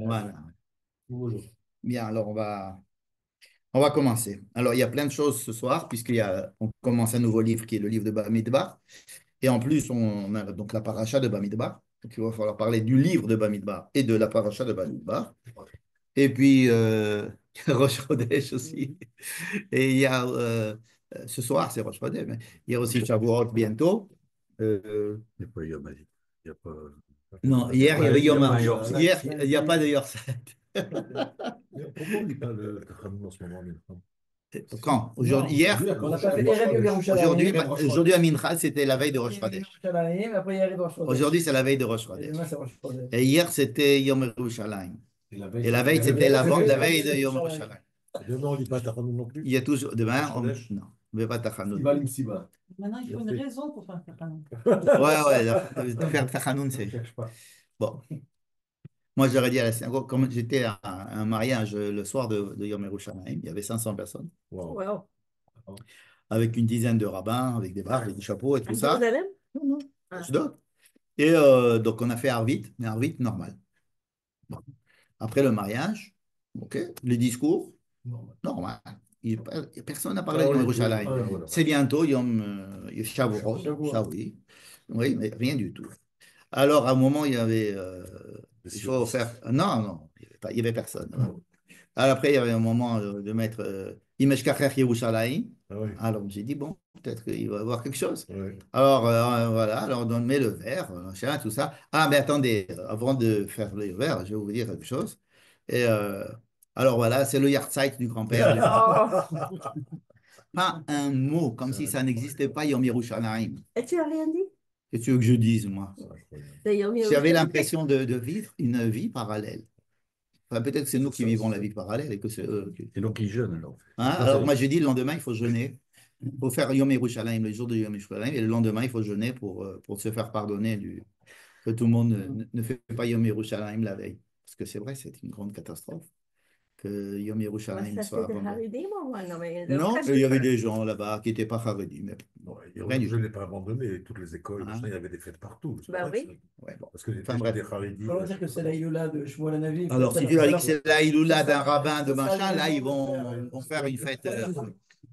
Voilà. Bien, alors on va commencer. Alors, il y a plein de choses ce soir, on commence un nouveau livre qui est le livre de Bamidbar. Et en plus, on a donc la paracha de Bamidbar. Donc, il va falloir parler du livre de Bamidbar et de la paracha de Bamidbar. Et puis, Rosh Chodesh aussi. Et il y a, ce soir, c'est Rosh Chodesh, mais il y a aussi Shavuot bientôt. Euh, Il n'y a pas Yom Il n'y a pas. non, hier, il y Ouais, avait il n'y a Yom pas un HaRishon. Yorset. Hier, il n'y a pas de Yorset. Mais pourquoi on ne lit pas le Tachanun en ce moment, Mincham? Quand? Aujourd'hui, Non, hier? hier, On n'a pas fait Rosh Erev Yom Chodesh. Aujourd'hui, Yerushalayim. aujourd'hui à Mincha, c'était la veille de Rosh Après, il y a Chodesh. Yerushalayim, après, il y a Rosh Aujourd'hui, Chodesh. c'est la veille de Rosh Et Chodesh. demain, c'est Rosh Chodesh. Et hier, c'était Yom Yerushalayim. Et la veille, Et la c'était veille, Erev c'était Yom la Yerushalayim. veille de Yom Yerushalayim. Et demain, on ne lit pas Tachanun non plus? Il y a toujours, demain, Rosh Chodesh? non, mais pas Tachanun. Il va l'imsiba. Maintenant, il faut une Merci. raison pour faire un Ouais, ouais, faire Tachanun, On ne c'est. cherche pas. Bon, moi, j'aurais dit à la synagogue, comme j'étais à un mariage le soir de Yom Yerushalayim, il y avait 500 personnes, Wow. Wow. avec une dizaine de rabbins, avec des barbes, avec des chapeaux et tout À ça. Jérusalem? Non, non, Ah. je donne. Et donc, on a fait Arvit, mais Arvit normal. Bon. Après le mariage, ok, les discours, Normal. normal. Personne n'a parlé Ah de Yom oui, oui. Yerushalayim. Ah, voilà. C'est bientôt Yom Shavuot, Shavuot. ça oui. Oui, mais rien du tout. Alors, à un moment, il y avait. Les Il faut sionistes. faire. Non, non, il y avait personne. Alors, après, il y avait un moment de mettre Imeshkacher Yerushalayim. Ah oui. Alors, j'ai dit, bon, peut-être qu'il va y avoir quelque chose. Oui. Alors, voilà, alors on met le verre, machin, tout ça. Ah, mais attendez, avant de faire le verre, je vais vous dire quelque chose. Et alors, voilà, c'est le Yahrzeit du grand-père. Pas un mot, comme si ça n'existait pas, Yom Yerushalayim. Et tu n'as rien dit? Qu'est-ce que tu veux que je dise, moi? C'est incroyable. C'est Yom J'avais Yerushalayim. l'impression de vivre une vie parallèle. Enfin, peut-être que c'est nous qui vivons la vie parallèle et que c'est eux. Et donc, ils jeûnent alors. Hein? Ça, Alors, moi, j'ai dit le lendemain, il faut jeûner. Il faut faire Yom Yerushalayim, le jour de Yom Yerushalayim, et le lendemain, il faut jeûner pour se faire pardonner que tout le monde ne fait pas Yom Yerushalayim la veille. Parce que c'est vrai, c'est une grande catastrophe que Yom Bah, Yerushalayim ça, soit c'est des abandonné. Haredim, moi. Non, mais Non, il y avait des gens là-bas qui n'étaient pas Haredim, mais non, rien du je tout. ne l'ai pas abandonné. Toutes les écoles, Hein? machin, il y avait des fêtes partout. C'est Bah vrai, oui. Ouais, bon. parce que Enfin des bref. Haridis. On va dire que c'est la Iloula de Shmuel Hanavi. Alors, si tu leur dis que c'est la Iloula d'un rabbin, de machin, là, ils vont faire une fête.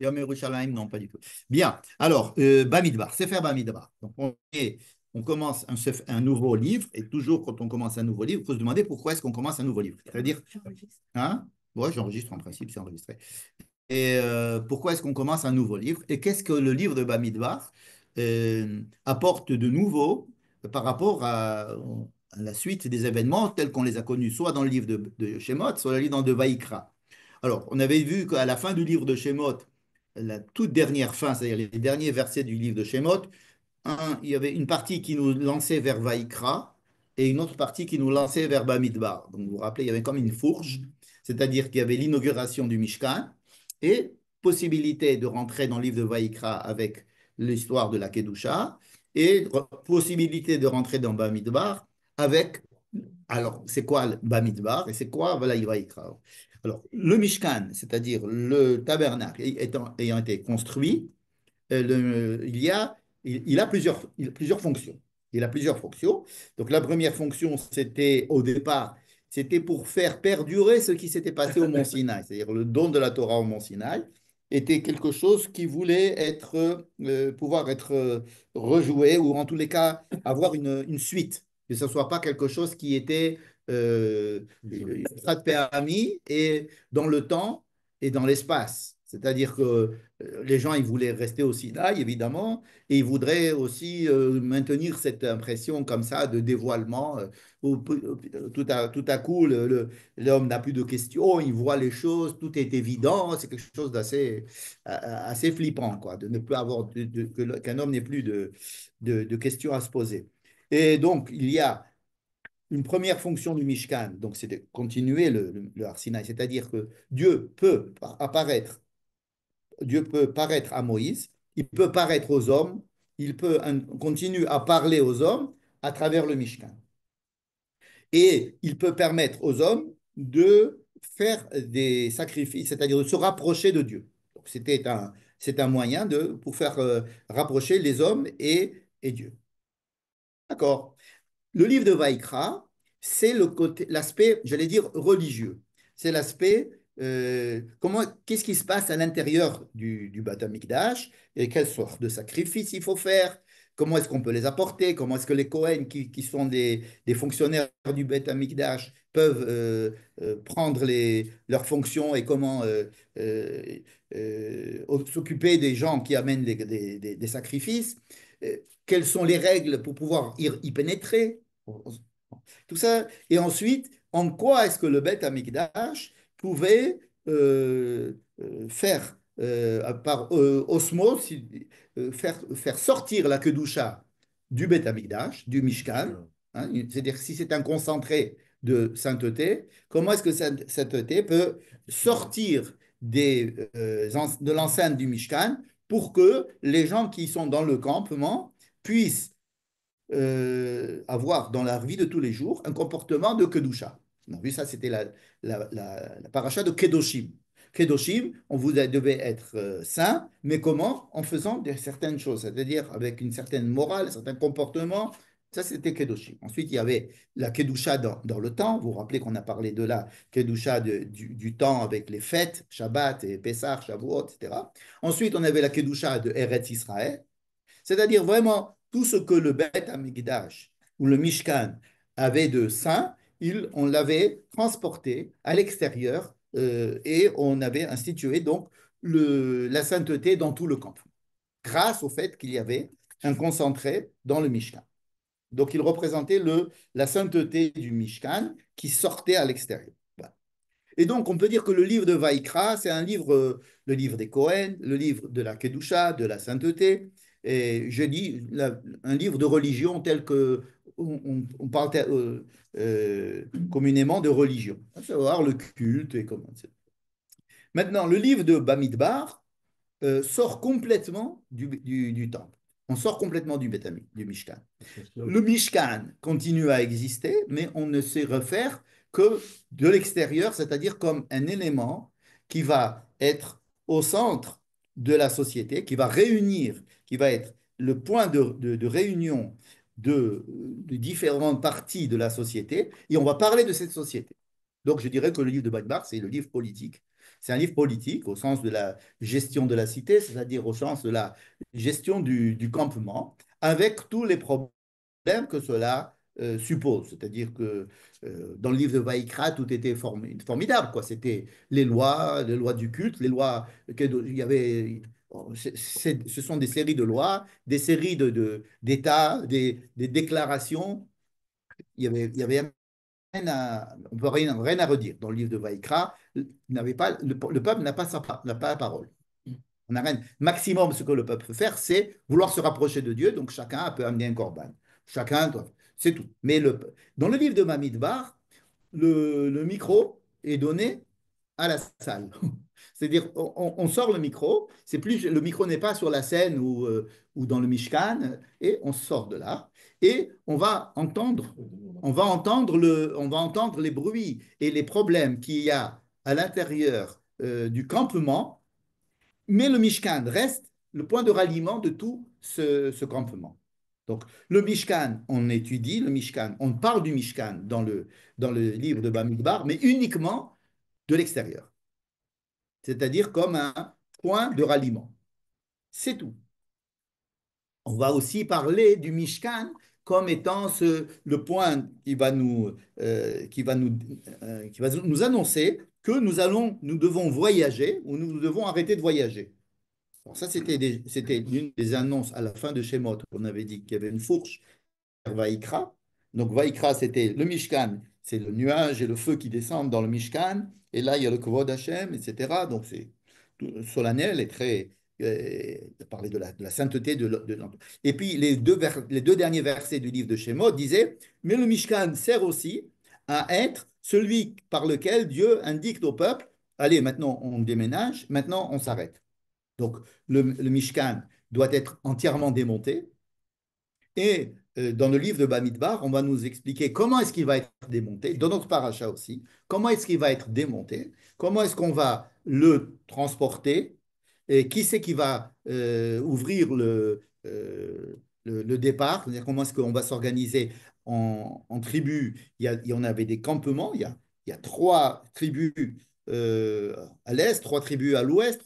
Yom Yerushalayim, non, pas du tout. Bien. Alors, Bamidbar, Sefer Bamidbar. Donc, on commence un nouveau livre, et toujours quand on commence un nouveau livre, il faut se demander pourquoi est-ce qu'on commence un nouveau livre. C'est-à-dire, hein? Ouais, j'enregistre en principe, c'est enregistré. Et pourquoi est-ce qu'on commence un nouveau livre? Et qu'est-ce que le livre de Bamidbar apporte de nouveau par rapport à la suite des événements tels qu'on les a connus, soit dans le livre de Shemot, soit dans le livre de Vaïkra. Alors, on avait vu qu'à la fin du livre de Shemot, la toute dernière fin, c'est-à-dire les derniers versets du livre de Shemot, il y avait une partie qui nous lançait vers Vaïkra et une autre partie qui nous lançait vers Bamidbar. Donc, vous vous rappelez, il y avait comme une fourche, c'est-à-dire qu'il y avait l'inauguration du Mishkan et possibilité de rentrer dans le livre de Vaïkra avec l'histoire de la Kedusha et possibilité de rentrer dans Bamidbar avec, alors, c'est quoi le Bamidbar et c'est quoi Vaïkra? Alors, le Mishkan, c'est-à-dire le tabernacle ayant été construit, il a plusieurs fonctions. Il a plusieurs fonctions. Donc la première fonction, c'était au départ, c'était pour faire perdurer ce qui s'était passé au Mont Sinaï, c'est-à-dire le don de la Torah au Mont Sinaï était quelque chose qui voulait pouvoir être rejoué ou en tous les cas avoir une suite, que ce ne soit pas quelque chose qui était permis et dans le temps et dans l'espace. C'est-à-dire que les gens, ils voulaient rester au Sinaï, évidemment, et ils voudraient aussi maintenir cette impression comme ça de dévoilement, où tout à coup, l'homme n'a plus de questions, il voit les choses, tout est évident, c'est quelque chose assez flippant, quoi, de ne plus avoir, qu'un homme n'ait plus de questions à se poser. Et donc, il y a une première fonction du Mishkan, donc c'est de continuer le Har Sinaï, c'est-à-dire que Dieu peut paraître à Moïse, il peut paraître aux hommes, il peut continuer à parler aux hommes à travers le Mishkan. Et il peut permettre aux hommes de faire des sacrifices, c'est-à-dire de se rapprocher de Dieu. Donc, c'est un moyen pour faire rapprocher les hommes et Dieu. D'accord. Le livre de Vaïkra, c'est l'aspect, j'allais dire, religieux. C'est l'aspect, qu'est-ce qui se passe à l'intérieur du Beth Amikdash et quelle sorte de sacrifice il faut faire, comment est-ce qu'on peut les apporter, comment est-ce que les Kohen, qui sont des fonctionnaires du Beth Amikdash, peuvent prendre leurs fonctions et comment s'occuper des gens qui amènent des sacrifices, quelles sont les règles pour pouvoir y pénétrer. Tout ça. Et ensuite, en quoi est-ce que le Beth Amikdash pouvait faire, par osmose, faire sortir la Kedusha du Beth Amikdash, du Mishkan, hein, c'est-à-dire si c'est un concentré de sainteté, comment est-ce que cette sainteté peut sortir de l'enceinte du Mishkan pour que les gens qui sont dans le campement puissent avoir dans la vie de tous les jours un comportement de Kedusha. On a vu ça, c'était la paracha de Kedoshim. Kedoshim, on vous devait être saint, mais comment? En faisant certaines choses, c'est-à-dire avec une certaine morale, un certain comportement. Ça, c'était Kedoshim. Ensuite, il y avait la Kedusha dans le temps. Vous vous rappelez qu'on a parlé de la Kedusha du temps avec les fêtes, Shabbat et Pessah, Shavuot, etc. Ensuite, on avait la Kedusha de Eretz Israël. C'est-à-dire vraiment tout ce que le Beth Amikdash ou le Mishkan avait de saint, on l'avait transporté à l'extérieur et on avait institué donc la sainteté dans tout le camp, grâce au fait qu'il y avait un concentré dans le Mishkan. Donc il représentait la sainteté du Mishkan qui sortait à l'extérieur. Voilà. Et donc, on peut dire que le livre de Vaïkra, c'est un livre, le livre des Kohen, le livre de la Kedusha, de la sainteté, et je dis un livre de religion tel que on parle communément de religion, à savoir le culte et comment. Maintenant, le livre de Bamidbar sort complètement du temple. On sort complètement du du Mishkan. Le Mishkan continue à exister, mais on ne sait refaire que de l'extérieur, c'est-à-dire comme un élément qui va être au centre de la société, qui va réunir, qui va être le point de réunion de différentes parties de la société, et on va parler de cette société. Donc je dirais que le livre de Bamidbar, c'est le livre politique. C'est un livre politique au sens de la gestion de la cité, c'est-à-dire au sens de la gestion du campement, avec tous les problèmes que cela suppose. C'est-à-dire que dans le livre de Vaïkra, tout était formidable, quoi. C'était les lois du culte, les lois il y avait. Ce sont des séries de lois, des séries d'États, des déclarations. Il y avait on ne peut rien à redire. Dans le livre de Vaïkra, le peuple n'a pas la parole. On a rien. Maximum, ce que le peuple peut faire, c'est vouloir se rapprocher de Dieu. Donc chacun peut amener un corban. Chacun doit. C'est tout. Mais dans le livre de Bamidbar, le micro est donné à la salle. C'est-à-dire, on sort le micro, le micro n'est pas sur la scène ou dans le Mishkan, et on sort de là, et on va entendre les bruits et les problèmes qu'il y a à l'intérieur du campement, mais le Mishkan reste le point de ralliement de tout ce campement. Donc, le Mishkan, on étudie le Mishkan, on parle du Mishkan dans le livre de Bamidbar, mais uniquement de l'extérieur, c'est-à-dire comme un point de ralliement. C'est tout. On va aussi parler du Mishkan comme étant le point qui va nous annoncer que nous devons voyager ou nous devons arrêter de voyager. Bon, ça, c'était l'une des annonces à la fin de Shemot. On avait dit qu'il y avait une fourche vers Vaïkra. Donc, Vaïkra, c'était le Mishkan, c'est le nuage et le feu qui descendent dans le Mishkan. Et là, il y a le Kavod Hashem, etc. Donc, c'est solennel et très. Parler de la sainteté de Et puis, les deux derniers versets du livre de Shemot disaient mais le Mishkan sert aussi à être celui par lequel Dieu indique au peuple allez, maintenant on déménage, maintenant on s'arrête. Donc, le Mishkan doit être entièrement démonté. Et dans le livre de Bamidbar, on va nous expliquer comment est-ce qu'il va être démonté, dans notre paracha aussi, comment est-ce qu'il va être démonté, comment est-ce qu'on va le transporter, et qui c'est qui va ouvrir le départ, c'est-à-dire comment est-ce qu'on va s'organiser en tribus. Il y en avait des campements. Il y a trois tribus à l'est, trois tribus à l'ouest,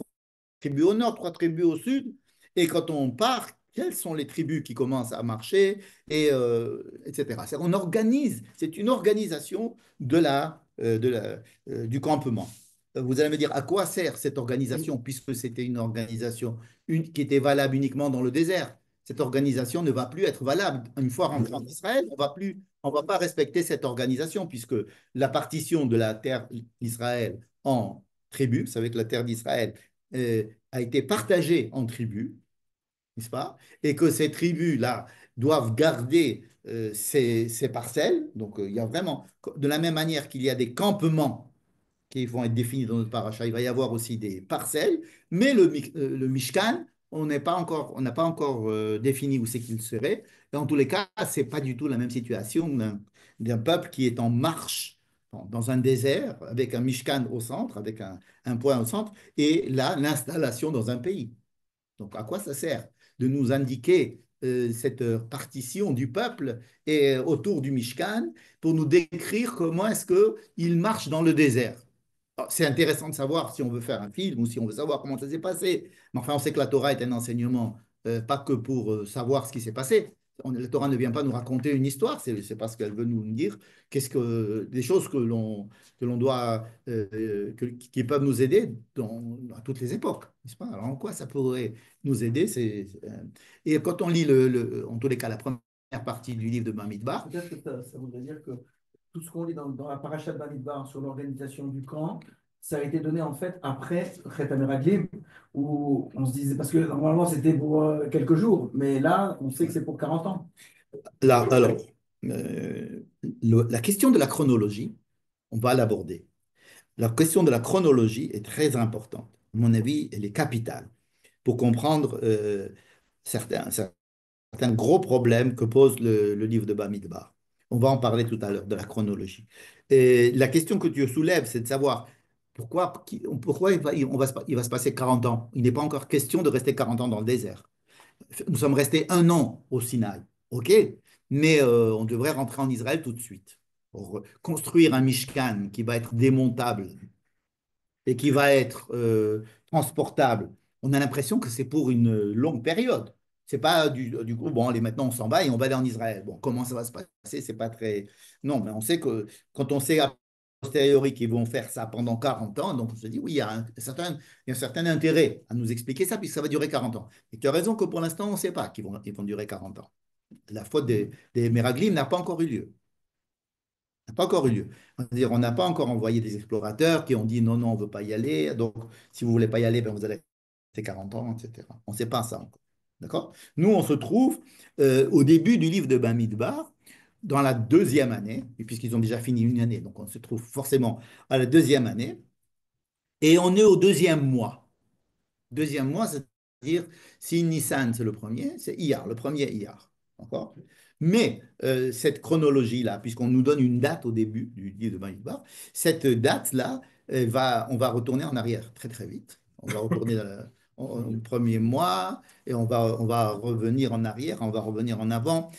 tribus au nord, trois tribus au sud. Et quand on part, quelles sont les tribus qui commencent à marcher, etc. On organise, c'est une organisation du campement. Vous allez me dire, à quoi sert cette organisation, puisque c'était une organisation qui était valable uniquement dans le désert. Cette organisation ne va plus être valable. Une fois rentré en Israël, on va pas respecter cette organisation, puisque la partition de la terre d'Israël en tribus, vous savez que la terre d'Israël a été partagée en tribus, n'est-ce pas? Et que ces tribus-là doivent garder ces parcelles. Donc, il y a vraiment, de la même manière qu'il y a des campements qui vont être définis dans notre paracha, il va y avoir aussi des parcelles, mais le Mishkan, on n'a pas encore défini où c'est qu'il serait. Et en tous les cas, ce n'est pas du tout la même situation d'un peuple qui est en marche dans un désert, avec un Mishkan au centre, avec un point au centre, et là, l'installation dans un pays. Donc, à quoi ça sert de nous indiquer cette partition du peuple et autour du Mishkan pour nous décrire comment est-ce qu'il marche dans le désert? C'est intéressant de savoir si on veut faire un film ou si on veut savoir comment ça s'est passé. Mais enfin, on sait que la Torah est un enseignement, pas que pour savoir ce qui s'est passé. La Torah ne vient pas nous raconter une histoire, c'est parce qu'elle veut nous dire des choses que l'on doit, qui peuvent nous aider à toutes les époques, n'est-ce pas? Alors en quoi ça pourrait nous aider? Et quand on lit, en tous les cas, la première partie du livre de Bamidbar, Peut-être que ça voudrait dire que tout ce qu'on lit dans la paracha de Bamidbar sur l'organisation du camp, ça a été donné en fait après Chet HaMeraglim, où on se disait, parce que normalement c'était pour quelques jours, mais là on sait que c'est pour 40 ans. là, alors, la question de la chronologie, on va l'aborder. La question de la chronologie est très importante. À mon avis, elle est capitale pour comprendre certains gros problèmes que pose le livre de Bamidbar. On va en parler tout à l'heure de la chronologie. Et la question que tu soulèves, c'est de savoir pourquoi il va se passer 40 ans. Il n'est pas encore question de rester 40 ans dans le désert. Nous sommes restés un an au Sinaï, ok? Mais on devrait rentrer en Israël tout de suite pour construire un Mishkan qui va être démontable et qui va être transportable. On a l'impression que c'est pour une longue période. C'est pas du coup, bon, allez, maintenant on s'en va et on va aller en Israël. Bon, comment ça va se passer? C'est pas très. Non, mais on sait que quand on sait a posteriori qu'ils vont faire ça pendant 40 ans, donc on se dit, oui, il y a un certain intérêt à nous expliquer ça, puisque ça va durer 40 ans. Et tu as raison que pour l'instant, on ne sait pas ils vont durer 40 ans. La faute des Meraglim n'a pas encore eu lieu. N'a pas encore eu lieu. On n'a pas encore envoyé des explorateurs qui ont dit non, non, on ne veut pas y aller. Donc, si vous ne voulez pas y aller, ben, vous allez rester 40 ans, etc. On ne sait pas ça encore. D'accord? Nous, on se trouve au début du livre de Bamidbar, dans la deuxième année, et puisqu'ils ont déjà fini une année, donc on se trouve forcément à la deuxième année, et on est au deuxième mois. Deuxième mois, c'est-à-dire, si Nissan, c'est le premier, c'est Iyar, le premier Iyar. D'accord? Mais cette chronologie-là, puisqu'on nous donne une date au début du livre de Bamidbar, cette date-là, on va retourner en arrière très très vite. On va retourner au premier mois et on va revenir en arrière, on va revenir en avant.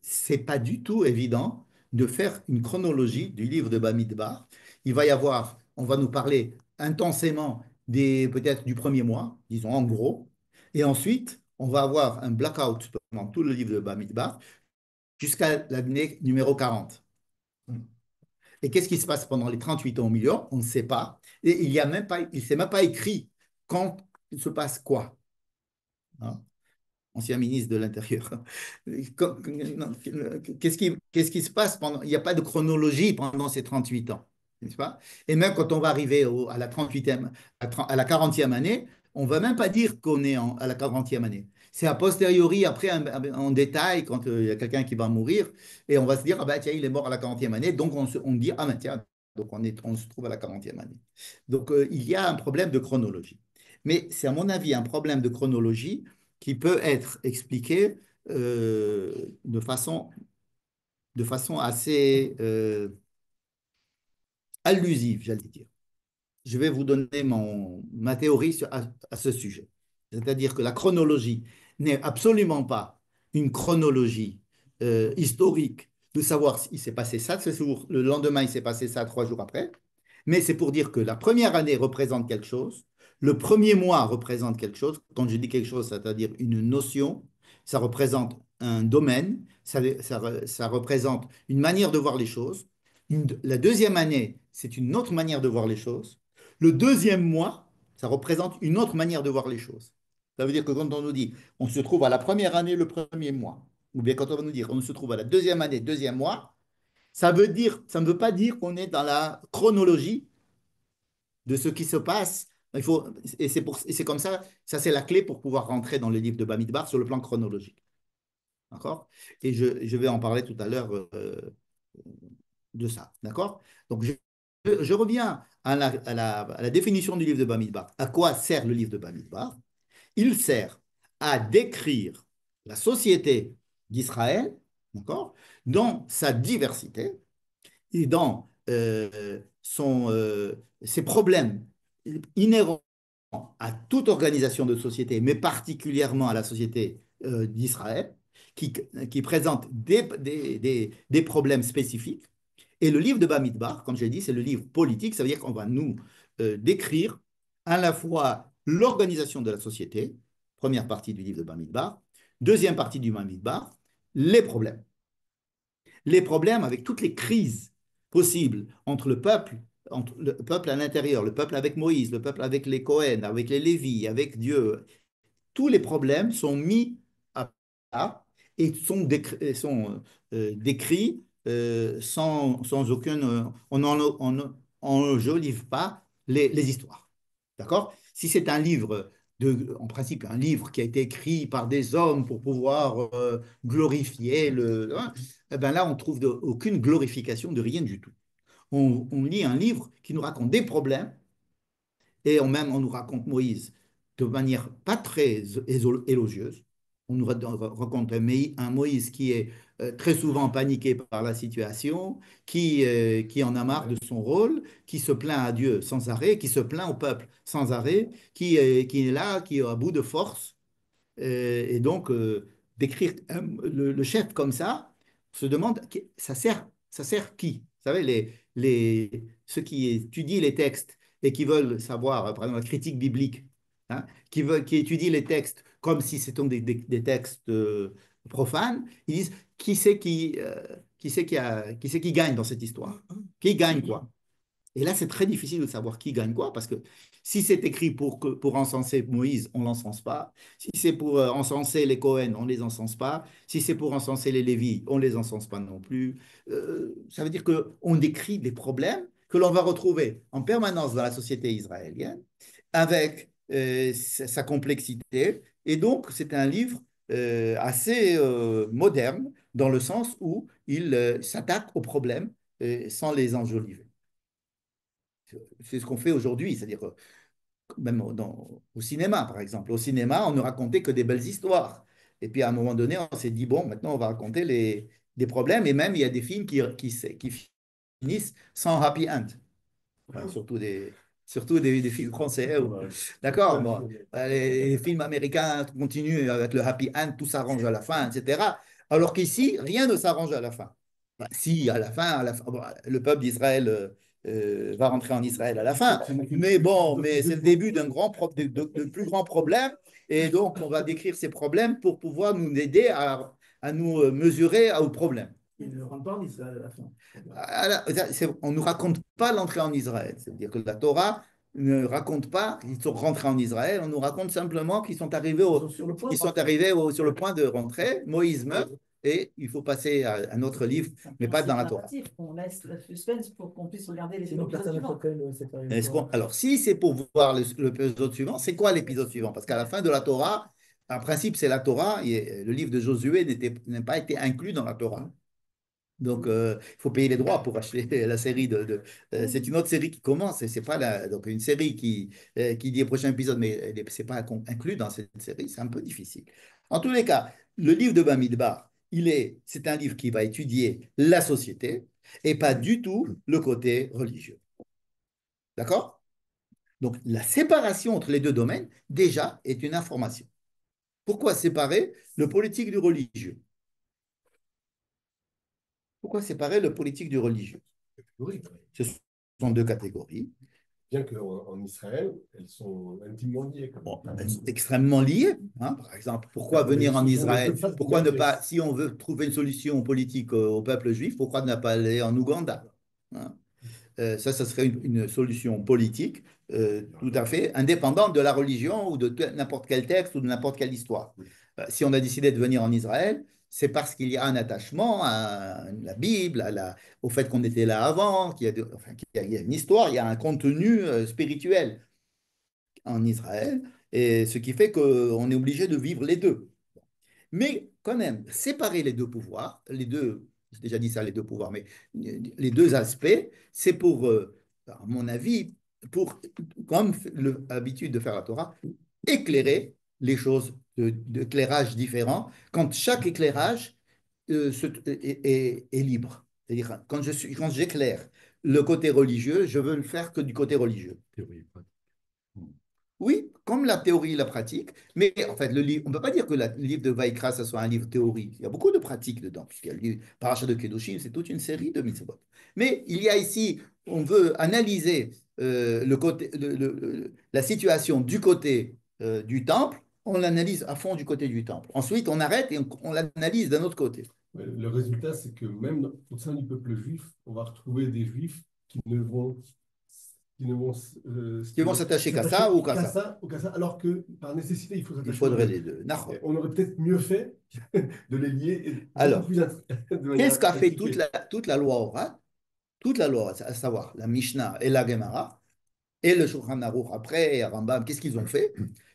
C'est pas du tout évident de faire une chronologie du livre de Bamidbar. Il va y avoir, on va nous parler intensément peut-être du premier mois, disons en gros, et ensuite on va avoir un blackout pendant tout le livre de Bamidbar jusqu'à l'année numéro 40. Et qu'est-ce qui se passe pendant les 38 ans au milieu? On ne sait pas. Et il ne s'est même pas écrit quand il se passe quoi. Hein, ancien ministre de l'Intérieur. Qu'est-ce qui se passe pendant. Il n'y a pas de chronologie pendant ces 38 ans. N'est-ce pas? Et même quand on va arriver à la 38e, à la 40e année, on ne va même pas dire qu'on est à la 40e année. C'est a posteriori, après, en détail, quand il y a quelqu'un qui va mourir, et on va se dire, ah ben tiens, il est mort à la 40e année, donc on dit, ah ben tiens, donc on se trouve à la 40e année. Donc il y a un problème de chronologie. Mais c'est à mon avis un problème de chronologie qui peut être expliqué de façon assez allusive, j'allais dire. Je vais vous donner ma théorie à ce sujet. C'est-à-dire que la chronologie n'est absolument pas une chronologie historique de savoir s'il s'est passé ça ce jour, le lendemain, il s'est passé ça 3 jours après, mais c'est pour dire que la première année représente quelque chose, le premier mois représente quelque chose. Quand je dis quelque chose, c'est-à-dire une notion, ça représente un domaine, ça représente une manière de voir les choses. La deuxième année, c'est une autre manière de voir les choses. Le deuxième mois, ça représente une autre manière de voir les choses. Ça veut dire que quand on nous dit on se trouve à la première année, le premier mois, ou bien quand on va nous dire on se trouve à la deuxième année, deuxième mois, ça ne veut pas dire qu'on est dans la chronologie de ce qui se passe. Et c'est comme ça c'est la clé pour pouvoir rentrer dans le livre de Bamidbar sur le plan chronologique. D'accord? Et je vais en parler tout à l'heure de ça. D'accord? Donc, je reviens à la définition du livre de Bamidbar. À quoi sert le livre de Bamidbar? Il sert à décrire la société d'Israël, d'accord, dans sa diversité et dans ses problèmes inhérents à toute organisation de société, mais particulièrement à la société d'Israël, qui présente des problèmes spécifiques. Et le livre de Bamidbar, comme je l'ai dit, c'est le livre politique, ça veut dire qu'on va nous décrire à la fois l'organisation de la société, première partie du livre de Bamidbar, deuxième partie du Bamidbar, les problèmes. Les problèmes avec toutes les crises possibles entre le peuple à l'intérieur, le peuple avec Moïse, le peuple avec les Cohen, avec les Lévis, avec Dieu. Tous les problèmes sont mis à plat et sont décrits sans aucun. N'enjolive pas les histoires. D'accord? Si c'est un livre, en principe, un livre qui a été écrit par des hommes pour pouvoir glorifier hein, eh ben là, on trouve aucune glorification de rien du tout. On lit un livre qui nous raconte des problèmes et on nous raconte Moïse de manière pas très élogieuse. On nous raconte un Moïse qui est très souvent paniqué par la situation, qui en a marre de son rôle, qui se plaint à Dieu sans arrêt, qui se plaint au peuple sans arrêt, qui est là, qui est à bout de force. Et donc, d'écrire le chef comme ça, on se demande, ça sert qui? Vous savez, ceux qui étudient les textes et qui veulent savoir, par exemple, la critique biblique, hein, qui étudient les textes comme si c'était des textes profanes, ils disent, qui gagne dans cette histoire? Qui gagne quoi? Et là, c'est très difficile de savoir qui gagne quoi, parce que si c'est écrit pour encenser Moïse, on ne l'encense pas. Si c'est pour encenser les Cohen, on ne les encense pas. Si c'est pour encenser les Lévis, on ne les encense pas non plus. Ça veut dire qu'on décrit des problèmes que l'on va retrouver en permanence dans la société israélienne, avec sa complexité. Et donc, c'est un livre assez moderne, dans le sens où il s'attaque aux problèmes sans les enjoliver. C'est ce qu'on fait aujourd'hui, c'est-à-dire même au cinéma, par exemple. Au cinéma, on ne racontait que des belles histoires. Et puis à un moment donné, on s'est dit, bon, maintenant on va raconter des problèmes. Et même, il y a des films qui finissent sans happy end. Enfin, surtout des films français. D'accord, bon, les films américains continuent avec le happy end, tout s'arrange à la fin, etc. Alors qu'ici, rien ne s'arrange à la fin. Bah, si, à la fin, bon, le peuple d'Israël va rentrer en Israël à la fin. Mais bon, mais c'est le début de plus grand problème. Et donc, on va décrire ces problèmes pour pouvoir nous aider à nous mesurer aux problèmes. Il ne rentre pas en Israël à la fin. On ne nous raconte pas l'entrée en Israël. C'est-à-dire que la Torah ne raconte pas qu'ils sont rentrés en Israël. On nous raconte simplement qu'ils sont arrivés, sur le point de rentrer. Moïse meurt et il faut passer à un autre livre, mais pas dans la Torah. On laisse le suspense pour qu'on puisse regarder les Sinon, personne ne suivants. Alors, si c'est pour voir l'épisode suivant, c'est quoi l'épisode suivant? Parce qu'à la fin de la Torah, en principe, c'est la Torah. Et le livre de Josué n'a pas été inclus dans la Torah. Donc, il faut payer les droits pour acheter la série c'est une autre série qui commence, et c'est pas donc une série qui dit au prochain épisode, mais c'est pas inclus dans cette série, c'est un peu difficile. En tous les cas, le livre de Bamidbar, c'est un livre qui va étudier la société et pas du tout le côté religieux. D'accord? Donc, la séparation entre les deux domaines, déjà, est une information. Pourquoi séparer le politique du religieux? Pourquoi séparer le politique du religieux? Oui, Ce sont deux catégories. bien qu'en Israël, elles sont intimement liées. Bon, elles sont extrêmement liées, hein. Par exemple, pourquoi Ah, mais venir ce en sont les Israël? deux faces d'une Pourquoi ne même pas, pièce. si on veut trouver une solution politique au peuple juif, pourquoi ne pas aller en Ouganda? Hein? Ça serait une solution politique tout à fait indépendante de la religion ou de n'importe quel texte ou de n'importe quelle histoire. Si on a décidé de venir en Israël, c'est parce qu'il y a un attachement à la Bible, au fait qu'on était là avant, enfin, qu'il y a une histoire, il y a un contenu spirituel en Israël, et ce qui fait qu'on est obligé de vivre les deux. Mais quand même, séparer les deux pouvoirs, j'ai déjà dit ça, les deux pouvoirs, mais les deux aspects, c'est pour, à mon avis, pour, comme l'habitude de faire la Torah, éclairer les choses d'éclairage différents, quand chaque éclairage est libre. C'est-à-dire, quand j'éclaire le côté religieux, je veux le faire que du côté religieux. Théorie pratique. Oui, comme la théorie et la pratique, mais en fait, le livre, on ne peut pas dire que le livre de Vaikra, ça soit un livre théorique. Il y a beaucoup de pratiques dedans, puisqu'il y a le livre Parashat de Kedoshim, c'est toute une série de mitzvot. Mais il y a ici, on veut analyser la situation du côté du temple, on l'analyse à fond du côté du temple. Ensuite, on arrête et on l'analyse d'un autre côté. Ouais, le résultat, c'est que même au sein du peuple juif, on va retrouver des juifs qui ne vont Qui vont s'attacher qu'à ça ou qu'à ça. ou qu'à ça, alors que par nécessité, il faut Il s'attacher aux faudrait deux. les deux. Nahon. Et on aurait peut-être mieux fait de les lier Alors, de qu'est-ce manière qu'a fait toute intriquée. la loi orale? Toute la loi, à savoir la Mishnah et la Gemara, et le Shulchan Aruch après, et Rambam, qu'est-ce qu'ils ont fait?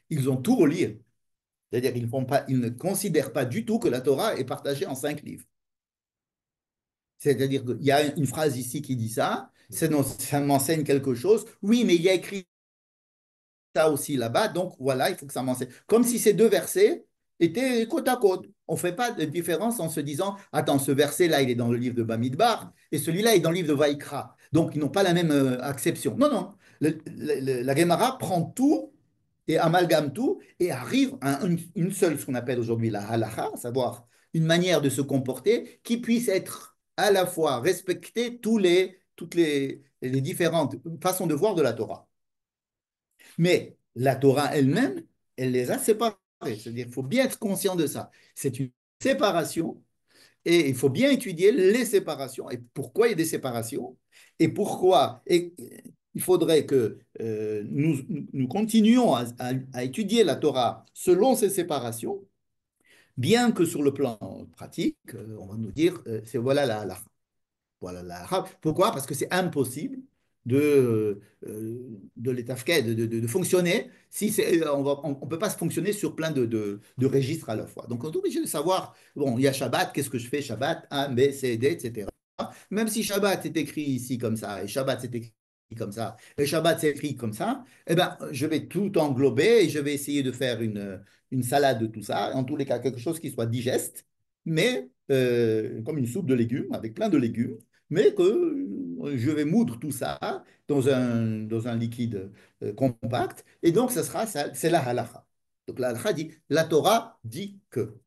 Ils ont tout relié. C'est-à-dire ils ne considèrent pas du tout que la Torah est partagée en 5 livres. C'est-à-dire qu'il y a une phrase ici qui dit ça, ça m'enseigne quelque chose. Oui, mais il y a écrit ça aussi là-bas, donc voilà, il faut que ça m'enseigne. Comme si ces deux versets étaient côte à côte. On ne fait pas de différence en se disant, attends, ce verset-là, il est dans le livre de Bamidbar, et celui-là est dans le livre de Vaikra. Donc, ils n'ont pas la même acception. Non, non. La Gemara prend tout et amalgame tout et arrive à une seule, ce qu'on appelle aujourd'hui la halacha, à savoir une manière de se comporter qui puisse être à la fois respecter toutes les différentes façons de voir de la Torah. Mais la Torah elle-même, elle les a séparés. C'est-à-dire qu'il faut bien être conscient de ça. C'est une séparation et il faut bien étudier les séparations et pourquoi il y a des séparations et pourquoi. Et il faudrait que nous continuions à étudier la Torah selon ces séparations, bien que sur le plan pratique, on va nous dire, c'est voilà la voilà l'arabe. Pourquoi? Parce que c'est impossible de l'étafquer, de fonctionner si on ne peut pas se fonctionner sur plein de registres à la fois. Donc on est obligé de savoir, bon, il y a Shabbat, qu'est-ce que je fais? Shabbat, A, B, C, D, etc. Même si Shabbat est écrit ici comme ça, et Shabbat c'est écrit comme ça, et Shabbat c'est écrit comme ça, eh ben, je vais tout englober et je vais essayer de faire une salade de tout ça, en tous les cas quelque chose qui soit digeste, mais comme une soupe de légumes, avec plein de légumes, mais que je vais moudre tout ça dans un liquide compact, et donc c'est la halakha. Donc la halakha dit, la Torah dit que.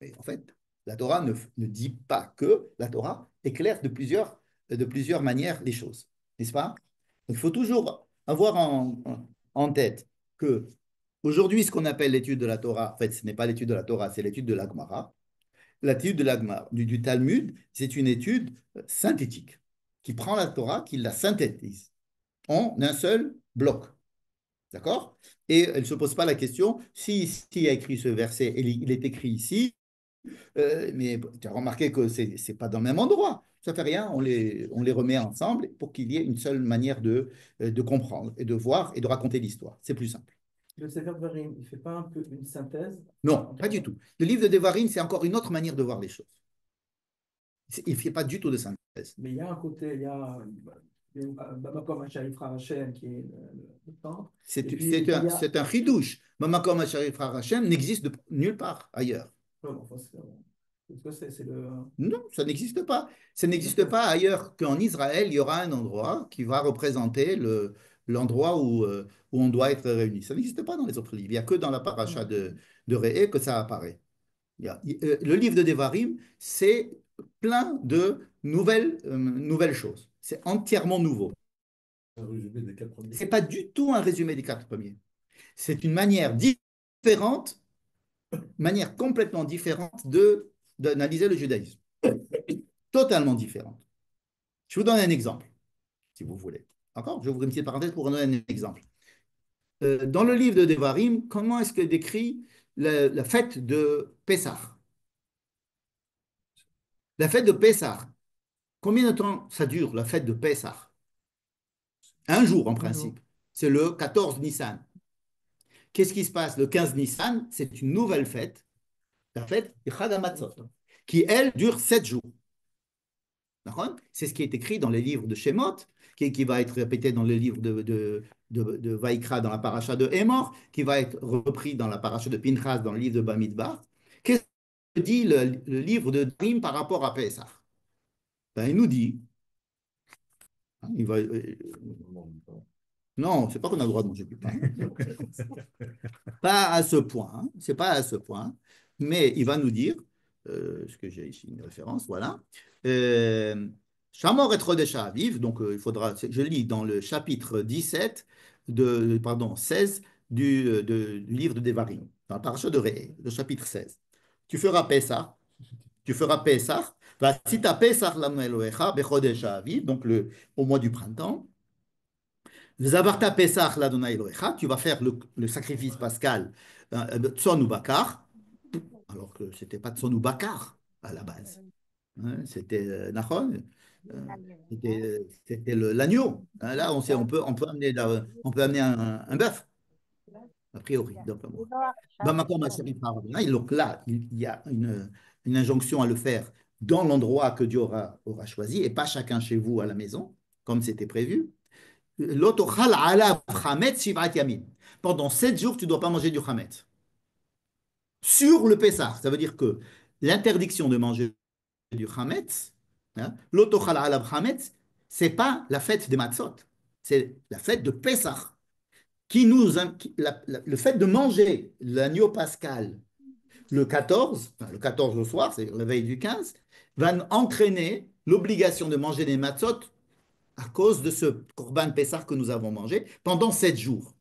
Et en fait, la Torah ne dit pas que, la Torah éclaire de plusieurs manières les choses, n'est-ce pas? Donc, il faut toujours avoir en tête que aujourd'hui, ce qu'on appelle l'étude de la Torah, en fait, ce n'est pas l'étude de la Torah, c'est l'étude de la Gemara. L'étude de la Gemara, du Talmud, c'est une étude synthétique qui prend la Torah, qui la synthétise en un seul bloc. D'accord? Et elle ne se pose pas la question si il a écrit ce verset, il est écrit ici, mais tu as remarqué que ce n'est pas dans le même endroit. Ça ne fait rien, on les remet ensemble pour qu'il y ait une seule manière de comprendre et de voir et de raconter l'histoire. C'est plus simple. Le Sefer Dvarim, il ne fait pas un peu une synthèse? Non, pas du tout. Le livre de Devarim, c'est encore une autre manière de voir les choses. Il ne fait pas du tout de synthèse. Mais il y a un côté, il y a Bamakom Hacharifra Hashem qui est le temple. C'est Et puis, il y a... c'est un chidouche. Mamakom Hasharif Hashem n'existe nulle part ailleurs. Ouais, bon, enfin, c'est le... Non, ça n'existe pas. Ça n'existe pas ailleurs qu'en Israël, il y aura un endroit qui va représenter l'endroit où on doit être réuni. Ça n'existe pas dans les autres livres. Il n'y a que dans la paracha de Réé que ça apparaît. Le livre de Devarim, c'est plein de nouvelles choses. C'est entièrement nouveau. Un résumé des 4 premiers. Ce n'est pas du tout un résumé des 4 premiers. C'est une manière différente, manière complètement différente d'analyser le judaïsme. Totalement différente. Je vous donne un exemple, si vous voulez. D'accord? Je vais ouvrir une petite parenthèse pour vous donner un exemple. Dans le livre de Devarim, comment est-ce que décrit la fête de Pessah? La fête de Pessah, combien de temps ça dure, la fête de Pessah? Un jour, en principe. C'est le 14 Nissan. Qu'est-ce qui se passe? Le 15 Nissan, c'est une nouvelle fête, la fête de Chag HaMatzot, qui, elle, dure 7 jours. C'est ce qui est écrit dans les livres de Shemot, qui va être répété dans le livre de Vaïkra, dans la paracha de Hémor, qui va être repris dans la paracha de Pinchas, dans le livre de Bamidbar. Qu'est-ce que dit le livre de Drim par rapport à Pessah? Ben, il nous dit, non, c'est pas qu'on a le droit de manger du pain. Pas à ce point, hein. C'est pas à ce point, mais il va nous dire, ce que j'ai ici une référence, voilà. Shamor et Chodesh Aviv, donc il faudra, je lis dans le chapitre 17, pardon, 16 du livre de Devarim, dans la paracha de Réé, le chapitre 16. Tu feras Pessah, si tu as Pessah l'Adonai Elohecha, bechodesh Aviv, donc au mois du printemps. Zavarta Pesach l'Adonai Elohecha, tu vas faire le sacrifice pascal Tson ou Bakar, alors que ce n'était pas Tson ou Bakar à la base. Hein, c'était Nachon, c'était l'agneau. Hein, là, on peut amener un bœuf, a priori. Donc là, il y a une injonction à le faire dans l'endroit que Dieu aura choisi et pas chacun chez vous à la maison, comme c'était prévu. Pendant 7 jours, tu ne dois pas manger du chametz. Sur le Pessah, ça veut dire que l'interdiction de manger du chametz, hein, l'otochal alav chametz, c'est pas la fête des matzot, c'est la fête de Pessah. Le fait de manger l'agneau pascal le 14, enfin, le 14 au soir, c'est la veille du 15, va entraîner l'obligation de manger des matzot à cause de ce Korban Pessah que nous avons mangé pendant 7 jours.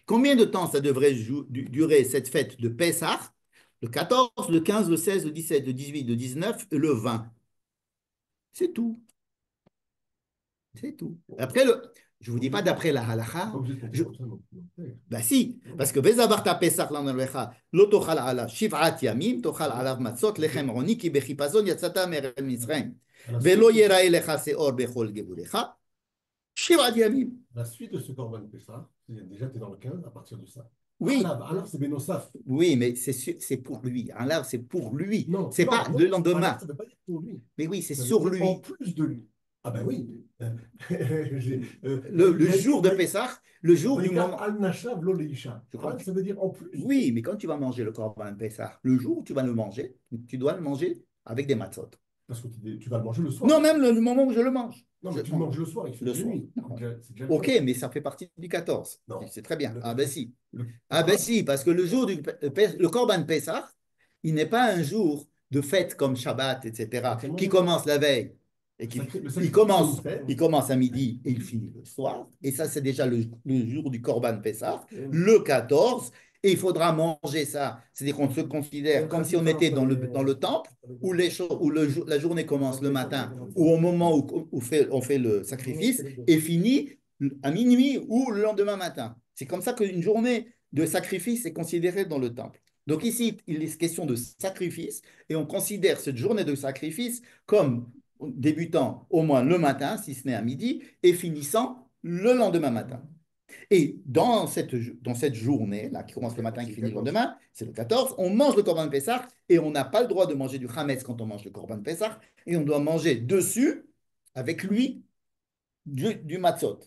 Combien de temps ça devrait durer cette fête de Pessah? Le 14, le 15, le 16, le 17, le 18, le 19 et le 20. C'est tout. C'est tout. Après, je ne vous dis pas d'après la halakha. Ben si, parce que Bezavarta Pesach l'Analecha, l'Otochal ala Shiv'at Yamim, Tochal alav Matzot, Lechem Roni, Ki Bechipazon Yatzata Merel Mitzrayim. Velo Yerae Lecha Seor Bechol Gevulecha. La suite de ce Corban Pessah, déjà tu es dans le 15 à partir de ça. Oui. Alors c'est Benosaf. Oui, mais c'est pour lui. Alors c'est pour lui. Non, c'est pas le lendemain. Ça ne veut pas dire pour lui. Mais oui, c'est sur lui. En plus de lui. Ah ben oui. Le jour de Pessah, le jour du moment. Al-Nashav Loleisha. Ça veut dire en plus. Oui, mais quand tu vas manger le Corban Pessah, le jour où tu vas le manger, tu dois le manger avec des matzot. Parce que tu vas le manger le soir. Non, même le moment où je le mange. Non, mais tu le manges le soir, il fait nuit. Ok, mais ça fait partie du 14. C'est très bien. Ah ben si. Ah ben si, parce que le Corban Pessah, il n'est pas un jour de fête comme Shabbat, etc., qui commence la veille. Et il commence à midi et il finit le soir. Et ça, c'est déjà le jour du Corban Pessah, le 14. Et il faudra manger ça. C'est-à-dire qu'on se considère comme si on était dans le temple où la journée commence le matin ou au moment où on fait le sacrifice et finit à minuit ou le lendemain matin. C'est comme ça qu'une journée de sacrifice est considérée dans le temple. Donc ici, il est question de sacrifice et on considère cette journée de sacrifice comme débutant au moins le matin, si ce n'est à midi, et finissant le lendemain matin. Et dans cette journée-là, qui commence le matin et qui finit le lendemain, c'est le 14, on mange le Corban Pessah et on n'a pas le droit de manger du Hametz quand on mange le Corban Pessah et on doit manger dessus, avec lui, du matzot.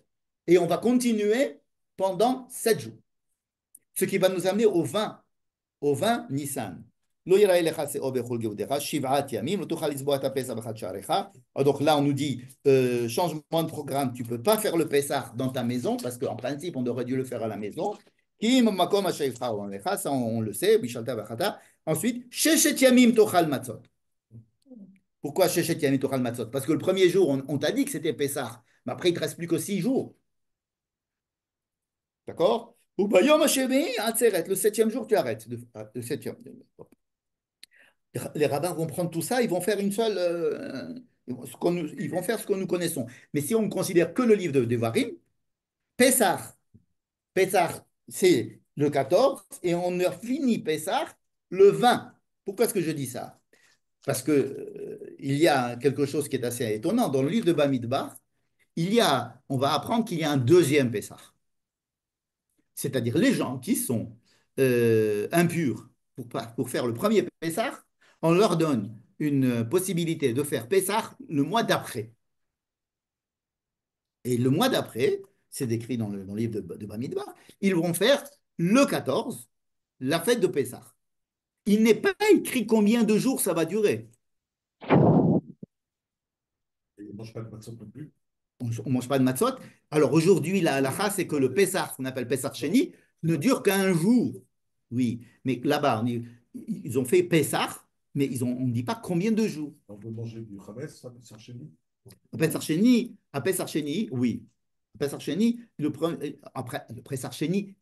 Et on va continuer pendant 7 jours. Ce qui va nous amener au 20 Nissan. Donc là, on nous dit, changement de programme, tu ne peux pas faire le Pessah dans ta maison, parce qu'en principe, on aurait dû le faire à la maison. Ça, on le sait. Ensuite, Pourquoi Shechet Yamim Tochal Matzot? Parce que le premier jour, on t'a dit que c'était Pessah. Mais après, il ne te reste plus que 6 jours. D'accord? Ou Bayom Hashemi Atzeret. Le septième jour, tu arrêtes. Le septième. Les rabbins vont prendre tout ça, ils vont faire une seule. Ils vont faire ce que nous connaissons. Mais si on ne considère que le livre de Devarim, Pessah, Pessah, c'est le 14 et on ne finit Pessah le 20. Pourquoi est-ce que je dis ça? Parce que il y a quelque chose qui est assez étonnant. Dans le livre de Bamidbar, on va apprendre qu'il y a un deuxième Pessah. C'est-à-dire les gens qui sont impurs pour faire le premier Pessah, on leur donne une possibilité de faire Pessah le mois d'après. Et le mois d'après, c'est décrit dans le livre de Bamidbar, ils vont faire le 14, la fête de Pessah. Il n'est pas écrit combien de jours ça va durer. Et ils ne mangent pas de matzot non plus. On ne mange pas de matzot. Alors aujourd'hui, la halakha, c'est que le Pessah, qu'on appelle Pessah Sheni, ne dure qu'un jour. Oui, mais là-bas, ils ont fait Pessah, mais on ne dit pas combien de jours. On peut manger du chametz, ça, c'est chez nous. À Pessah Sheni, oui. Pessah Sheni, après, le Pessah Sheni,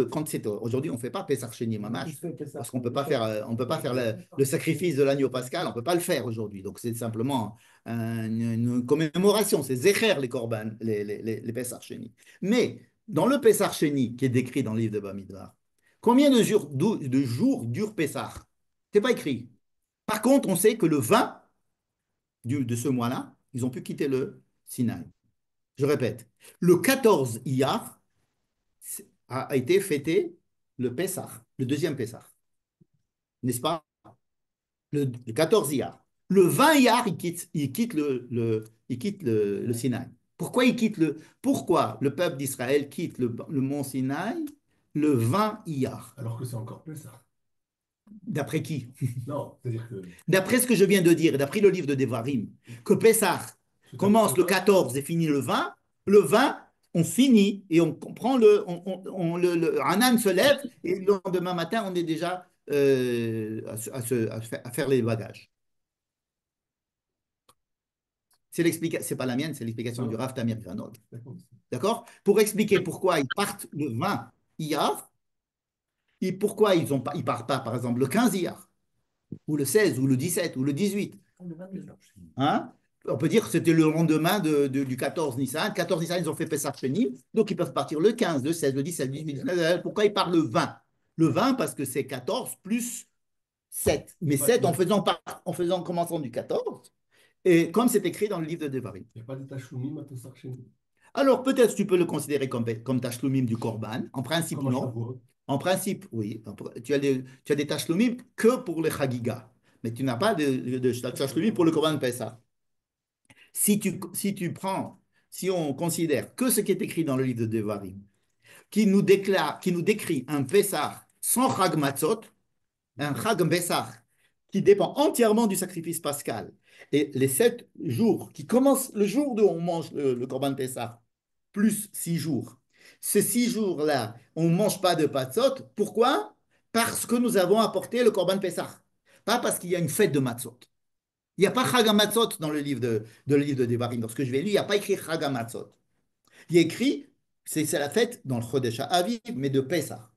quand c'est aujourd'hui, on ne fait pas Pessah Sheni mamash, parce qu'on on peut pas faire le sacrifice de l'agneau pascal, on ne peut pas le faire aujourd'hui. Donc c'est simplement une commémoration, c'est Zecher les korban, les Pessah Sheni. Mais dans le Pessah Sheni, qui est décrit dans le livre de Bamidbar, combien de jours dure Pessah? C'est pas écrit. Par contre, on sait que le 20 de ce mois-là, ils ont pu quitter le Sinaï. Je répète, le 14 Iyar a été fêté le Pessah, le deuxième Pessah. N'est-ce pas? Le 14 Iyar. Le 20 Iyar, il quitte le Sinaï. Pourquoi le peuple d'Israël quitte le mont Sinaï le 20 Iyar? Alors que c'est encore Pessah. D'après qui? Non, c'est-à-dire que. D'après ce que je viens de dire, d'après le livre de Devarim, que Pessah commence le 14 et finit le 20, le 20, on finit et on prend Hanan se lève et le lendemain matin, on est déjà à faire les bagages. C'est pas la mienne, c'est l'explication du Rav Tamir Granol. D'accord? Pour expliquer pourquoi ils partent le 20 Iyar, et pourquoi ils partent pas, par exemple, le 15 Iyar, ou le 16, ou le 17, ou le 18. Hein? On peut dire que c'était le lendemain du 14 Nissan. 14 Nissan, ils ont fait Pessah Sheni, donc ils peuvent partir le 15, le 16, le 17, le 18, le 19. Pourquoi ils partent le 20? Le 20 parce que c'est 14 plus 7. Mais 7 en commençant du 14. Et comme c'est écrit dans le livre de Devarim. Il n'y a pas de Tashloumim à Pessah Sheni. Alors peut-être tu peux le considérer comme Tashloumim du Korban. En principe, Comme un non. Shavuot. En principe, oui. Tu as des Tashloumim que pour les Chagiga. Mais tu n'as pas de Tashloumim pour le Korban Pessah. Si on considère que ce qui est écrit dans le livre de Devarim, qui nous décrit un Pessah sans Chag Matzot, un Chag Pessah qui dépend entièrement du sacrifice pascal, et les 7 jours qui commencent le jour où on mange le Korban Pessah, plus 6 jours. Ces 6 jours-là, on ne mange pas de Matzot. Pourquoi? Parce que nous avons apporté le Korban Pessah. Pas parce qu'il y a une fête de Matzot. Il n'y a pas Chag Matzot dans le livre de Devarim. Lorsque je vais lire, il n'y a pas écrit Chag Matzot. Il y a écrit, c'est la fête dans le Chodesh Aviv, mais de Pessah.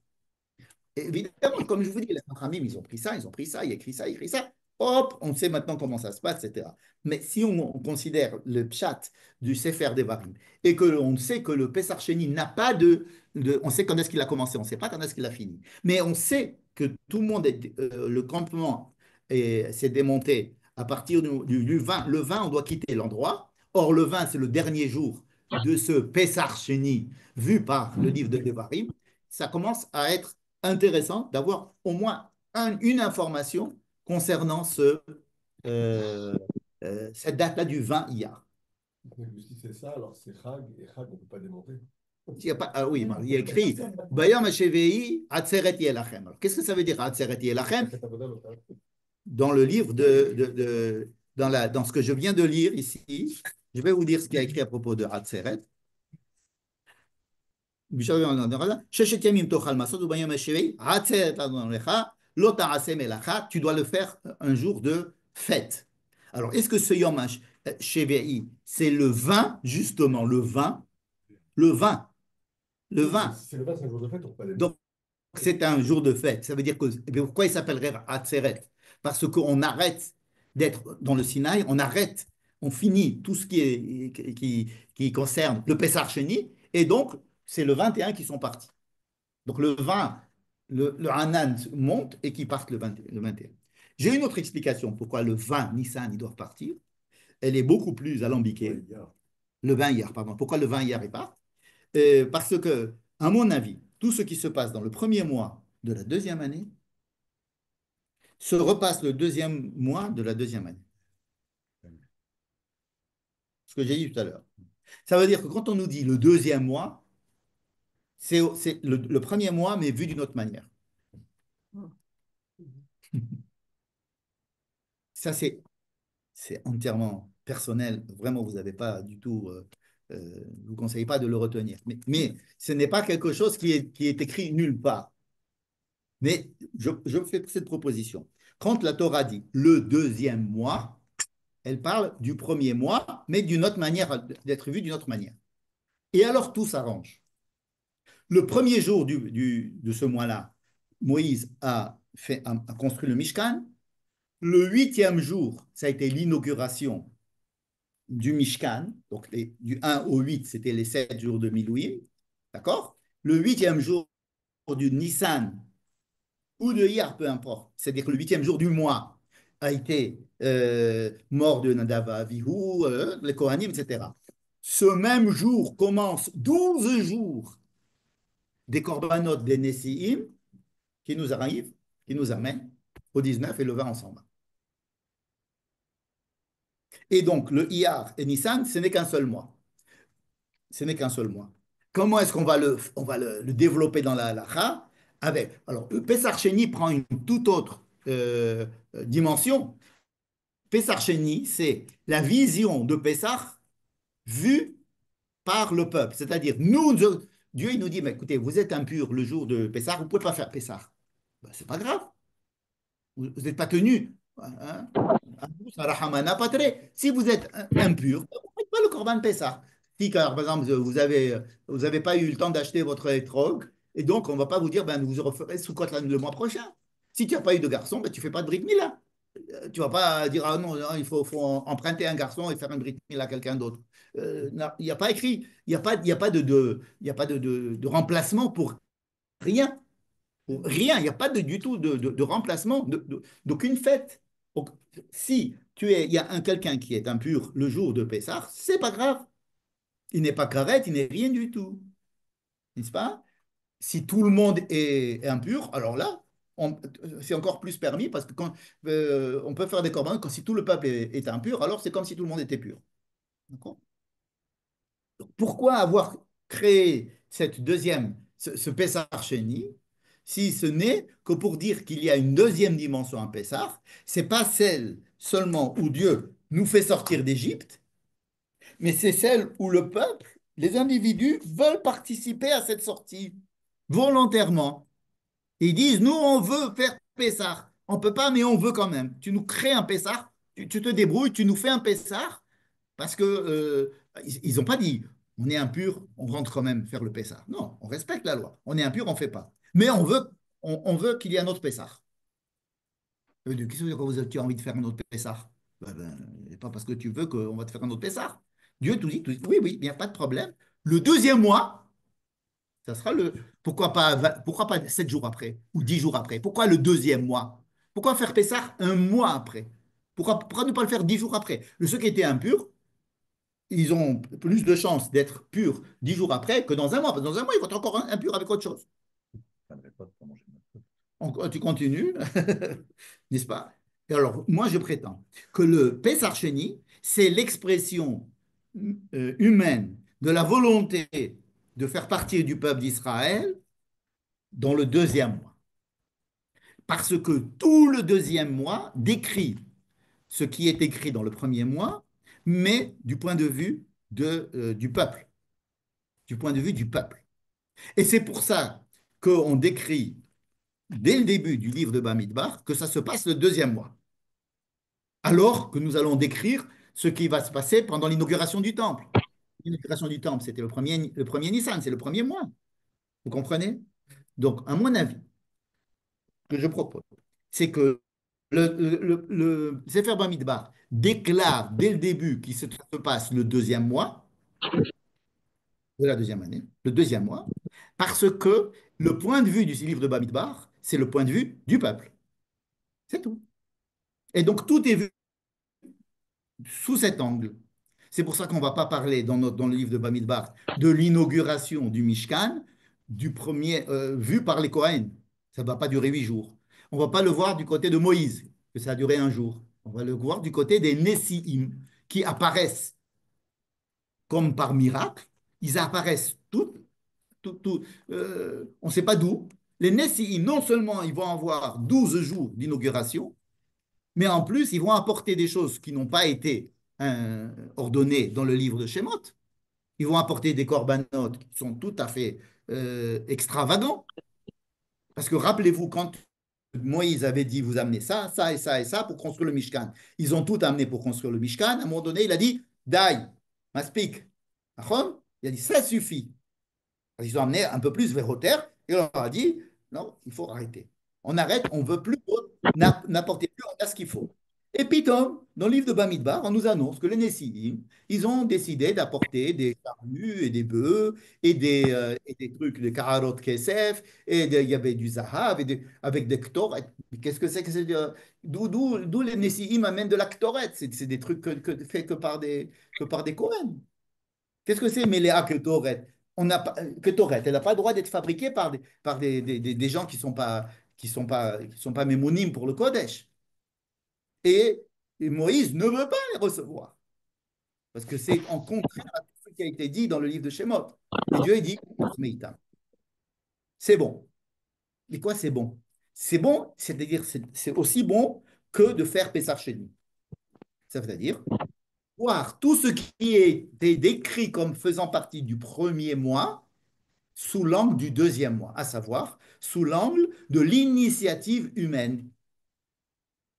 Et évidemment, comme je vous dis, les Chachamim, ils ont pris ça, il y a écrit ça, il y a écrit ça. Hop, on sait maintenant comment ça se passe, etc. Mais si on considère le pshat du Sefer Devarim et qu'on sait que le Pessah Sheni n'a pas on sait quand est-ce qu'il a commencé, on ne sait pas quand est-ce qu'il a fini. Mais on sait que tout le monde, le campement s'est démonté à partir du 20. Le 20, on doit quitter l'endroit. Or, le 20, c'est le dernier jour de ce Pessah Sheni vu par le livre de Devarim. Ça commence à être intéressant d'avoir au moins une information concernant cette date-là du 20 Iyar. Si c'est ça, alors c'est Chag, et Chag, on ne peut pas démonter. Oui, il y a écrit Bayom Hashevei Atzeret Yelachem. Alors, qu'est-ce que ça veut dire Atzeret Yelachem? Dans le livre dans ce que je viens de lire ici, je vais vous dire ce qu'il y a écrit à propos de Atzeret. Tu dois le faire un jour de fête. Alors, est-ce que ce Yom Shevi'i, c'est le vin, justement, le vin, le vin. C'est le 25 jours de fête, on peut pas Donc, c'est un jour de fête. Ça veut dire que, eh bien, pourquoi il s'appellerait Atzeret? Parce qu'on arrête d'être dans le Sinaï, on arrête, on finit tout ce qui concerne le Pessar Sheni, et donc, c'est le 21 qui sont partis. Donc, le 20, le Hanan monte et qui partent le 21. J'ai une autre explication pourquoi le 20 Nissan, ils doivent partir. Elle est beaucoup plus alambiquée. Le 20 hier, pardon. Pourquoi le 20 hier et pas? Parce que, à mon avis, tout ce qui se passe dans le premier mois de la deuxième année se repasse le deuxième mois de la deuxième année. Ce que j'ai dit tout à l'heure. Ça veut dire que quand on nous dit le deuxième mois, c'est le premier mois, mais vu d'une autre manière. Ça, c'est entièrement personnel. Vraiment, vous n'avez pas du tout, je vous conseille pas de le retenir. Mais ce n'est pas quelque chose qui est écrit nulle part. Mais je fais cette proposition. Quand la Torah dit le deuxième mois, elle parle du premier mois, mais d'une autre manière, d'être vu d'une autre manière. Et alors tout s'arrange. Le premier jour de ce mois-là, Moïse a construit le Mishkan. Le huitième jour, ça a été l'inauguration du Mishkan. Donc du 1 au 8, c'était les 7 jours de Milouim. D'accord? Le huitième jour du Nissan ou de Iyar, peu importe, c'est-à-dire que le huitième jour du mois a été mort de Nadav Avihu, les Kohanim, etc. Ce même jour commence 12 jours des Korbanot des Nessiim qui nous arrivent, qui nous amènent au 19 et le 20 ensemble. Et donc, le Iyar et Nissan, ce n'est qu'un seul mois. Ce n'est qu'un seul mois. Comment est-ce qu'on va le développer dans la halakha avec, alors, le Pessar Sheni prend une toute autre dimension. Pessar Sheni, c'est la vision de Pessar vue par le peuple. C'est-à-dire, Dieu, il nous dit, mais écoutez, vous êtes impur le jour de Pessar, vous ne pouvez pas faire Pessar. Ben, c'est pas grave. Vous n'êtes pas tenu. Hein? Si vous êtes impur, vous ne faites pas le Corban Pessah. Si, car, par exemple, vous avez pas eu le temps d'acheter votre étrog, et donc on ne va pas vous dire, ben, vous referez Sukkot le mois prochain. Si tu n'as pas eu de garçon, ben, tu ne fais pas de Brit Mila. Tu ne vas pas dire, ah non, non, il faut emprunter un garçon et faire un Brit Mila à quelqu'un d'autre. Non, il n'y a pas écrit, il y a pas de remplacement pour rien. Rien, il n'y a pas du tout de remplacement d'aucune fête. Donc, si il y a quelqu'un qui est impur le jour de Pessah, c'est pas grave. Il n'est pas carré, il n'est rien du tout. N'est-ce pas? Si tout le monde est impur, alors là, c'est encore plus permis parce que on peut faire des corbans quand si tout le peuple est impur, alors c'est comme si tout le monde était pur. D'accord? Pourquoi avoir créé ce Pessah Sheni si ce n'est que pour dire qu'il y a une deuxième dimension à Pessah, c'est pas celle seulement où Dieu nous fait sortir d'Égypte, mais c'est celle où le peuple, les individus veulent participer à cette sortie volontairement. Ils disent, nous, on veut faire Pessah. On ne peut pas, mais on veut quand même. Tu nous crées un Pessah, tu te débrouilles, tu nous fais un Pessah, parce que ils n'ont pas dit, on est impur, on rentre quand même faire le Pessah. Non, on respecte la loi. On est impur, on ne fait pas. Mais on veut qu'il y ait un autre Pessah. Qu'est-ce que tu as envie de faire un autre Pessah? Pas parce que tu veux qu'on va te faire un autre Pessah. Dieu tout dit, oui, oui, il n'y a pas de problème. Le deuxième mois, ça sera le. Pourquoi pas 7 jours après ou 10 jours après? Pourquoi le deuxième mois? Pourquoi faire Pessah un mois après? Pourquoi ne pas le faire 10 jours après? Ceux qui étaient impurs, ils ont plus de chances d'être purs 10 jours après que dans un mois. Parce que dans un mois, ils vont être encore impurs avec autre chose. Tu continues, n'est-ce pas? Et alors, moi, je prétends que le Pessar Sheni, c'est l'expression humaine de la volonté de faire partie du peuple d'Israël dans le deuxième mois. Parce que tout le deuxième mois décrit ce qui est écrit dans le premier mois, mais du point de vue du peuple. Du point de vue du peuple. Et c'est pour ça qu'on décrit dès le début du livre de Bamidbar que ça se passe le deuxième mois. Alors que nous allons décrire ce qui va se passer pendant l'inauguration du temple. L'inauguration du temple, c'était le premier Nissan, c'est le premier mois. Vous comprenez? Donc, à mon avis, ce que je propose, c'est que le Sefer Bamidbar déclare dès le début qu'il se passe le deuxième mois de la deuxième année, le deuxième mois, parce que le point de vue du livre de Bamidbar, c'est le point de vue du peuple. C'est tout. Et donc, tout est vu sous cet angle. C'est pour ça qu'on ne va pas parler dans le livre de Bamidbar de l'inauguration du Mishkan, du premier, vu par les Kohen. Ça ne va pas durer 8 jours. On ne va pas le voir du côté de Moïse, que ça a duré un jour. On va le voir du côté des Nessiim, qui apparaissent comme par miracle. Ils apparaissent on ne sait pas d'où. Les Nessiim, non seulement ils vont avoir 12 jours d'inauguration, mais en plus, ils vont apporter des choses qui n'ont pas été ordonnées dans le livre de Shemot. Ils vont apporter des corbanotes qui sont tout à fait extravagants. Parce que rappelez-vous, quand Moïse avait dit, vous amenez ça, ça et ça et ça pour construire le Mishkan. Ils ont tout amené pour construire le Mishkan. À un moment donné, il a dit, Dai, maspik. Il a dit, ça suffit. Ils ont amené un peu plus vers terre et on leur a dit, non, il faut arrêter. On arrête, on ne veut plus n'apporter plus, on a ce qu'il faut. Et puis, dans le livre de Bamidbar, on nous annonce que les Nessidim, ils ont décidé d'apporter des charrues et des bœufs et des trucs, des kararot kesef, il y avait du zahav, avec des ktoret. Qu'est-ce que c'est que c'est d'où les Nessidim amènent de la ktoret? C'est des trucs faits que par des Kohen. Qu'est-ce que c'est Méléa Ketoret? On n'a pas, Ketoret, elle n'a pas le droit d'être fabriquée par des gens qui sont pas mémonimes pour le Kodesh. Et Moïse ne veut pas les recevoir. Parce que c'est en contraire à tout ce qui a été dit dans le livre de Shemot. Et Dieu a dit, c'est bon. Mais quoi, c'est bon? C'est bon, c'est-à-dire c'est aussi bon que de faire Pessah chez nous. Ça veut dire voir tout ce qui est décrit comme faisant partie du premier mois sous l'angle du deuxième mois, à savoir sous l'angle de l'initiative humaine.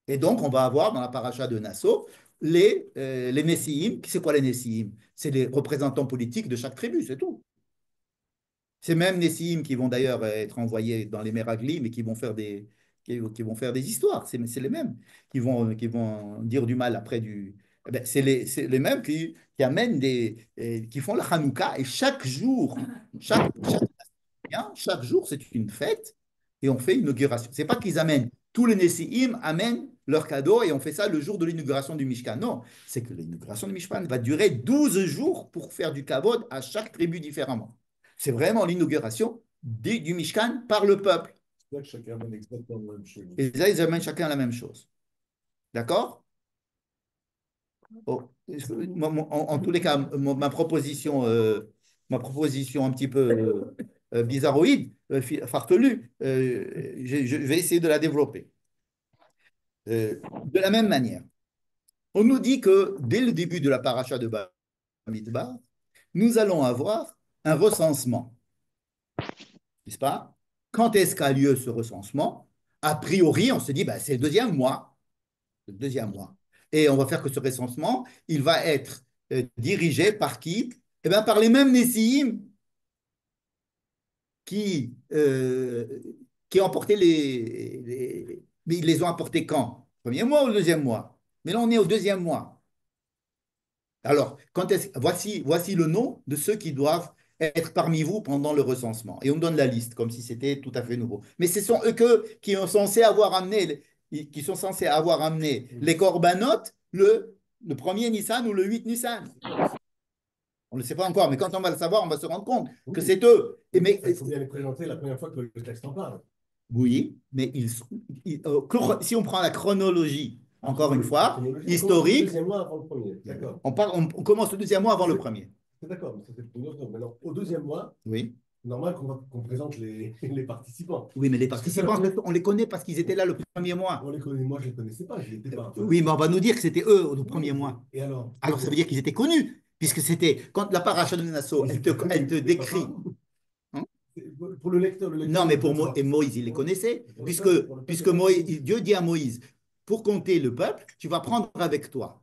Et donc, on va avoir dans la paracha de Nassau les Nessiim. C'est quoi les Nessiim? C'est les représentants politiques de chaque tribu, c'est tout. Ces mêmes Nessiim qui vont d'ailleurs être envoyés dans les Meraglim et qui vont faire des histoires. C'est les mêmes qui vont dire du mal après du. Eh ben, c'est les mêmes qui amènent qui font la Hanouka et chaque jour, chaque jour, c'est une fête et on fait une inauguration. C'est pas qu'ils amènent, tous les Nessiim amènent leurs cadeaux et on fait ça le jour de l'inauguration du Mishkan. Non, c'est que l'inauguration du Mishkan va durer 12 jours pour faire du kavod à chaque tribu différemment. C'est vraiment l'inauguration du Mishkan par le peuple. C'est là que chacun amène exactement la même chose. Et là, ils amènent chacun la même chose. D'accord? Oh, en tous les cas, ma proposition un petit peu bizarroïde, farfelue, je vais essayer de la développer. De la même manière, on nous dit que dès le début de la paracha de Bamidbar, nous allons avoir un recensement, n'est-ce pas? Quand est-ce qu'a lieu ce recensement? A priori, on se dit, ben, c'est le deuxième mois. Le deuxième mois. Et on va faire que ce recensement, il va être dirigé par qui? Eh bien, par les mêmes Nessiim qui ont apporté mais ils les ont apportés quand? Premier mois ou le deuxième mois? Mais là, on est au deuxième mois. Alors, voici le nom de ceux qui doivent être parmi vous pendant le recensement. Et on donne la liste, comme si c'était tout à fait nouveau. Mais ce sont eux qui sont censés avoir amené, les corbanotes le premier Nissan ou le 8 Nissan. On ne le sait pas encore, mais quand on va le savoir, on va se rendre compte que c'est eux. Il faut bien les présenter la première fois que le texte en parle. Oui, mais si on prend la chronologie, encore une fois, historique, Le deuxième mois avant le premier, d'accord. on commence le deuxième mois avant le premier. D'accord, mais ça c'est une autre. Maintenant, au deuxième mois, Oui. c'est normal qu'on présente les participants. Oui, mais les participants, on les connaît parce qu'ils étaient là le premier mois. On les connaît, moi je ne les connaissais pas, je n'y étais pas. Oui, mais on va nous dire que c'était eux au premier mois. Et alors? Alors ça veut dire qu'ils étaient connus, puisque c'était quand la paracha de Nassau, elle te décrit. Pour le lecteur. Non, mais et Moïse, il les connaissait, puisque Dieu dit à Moïse, pour compter le peuple, tu vas prendre avec toi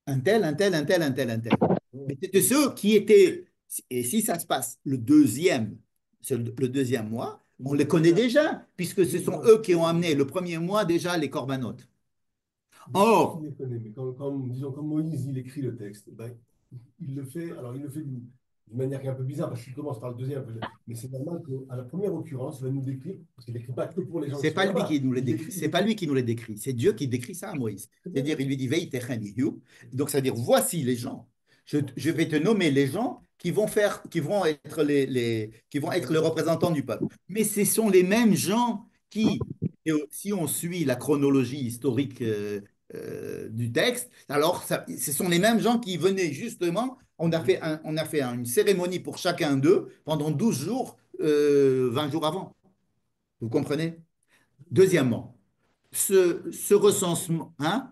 un tel, un tel, un tel, un tel, un tel. Mais c'était ceux qui étaient, et si ça se passe le deuxième mois, on les connaît déjà, puisque ce sont eux qui ont amené le premier mois déjà les corbanotes. Or, Il les connaît, mais disons, quand Moïse il écrit le texte, ben, il le fait, alors il le fait d'une manière qui est un peu bizarre, parce qu'il commence par le deuxième, mais c'est normal qu'à la première occurrence, il va nous décrire, parce qu'il n'écrit pas que pour les gens qui c'est sont pas lui là-bas. qui nous les Il décrit, écrit c'est pas lui qui nous les décrit, c'est Dieu qui décrit ça à Moïse. C'est-à-dire, il lui dit, Veille techen ihu. Donc, c'est-à-dire, voici les gens. Je vais te nommer les gens qui vont être qui vont être les représentants du peuple. Mais ce sont les mêmes gens qui, et si on suit la chronologie historique du texte, alors ce sont les mêmes gens qui venaient justement. On a fait une cérémonie pour chacun d'eux pendant 12 jours, 20 jours avant. Vous comprenez? Deuxièmement, ce recensement, hein?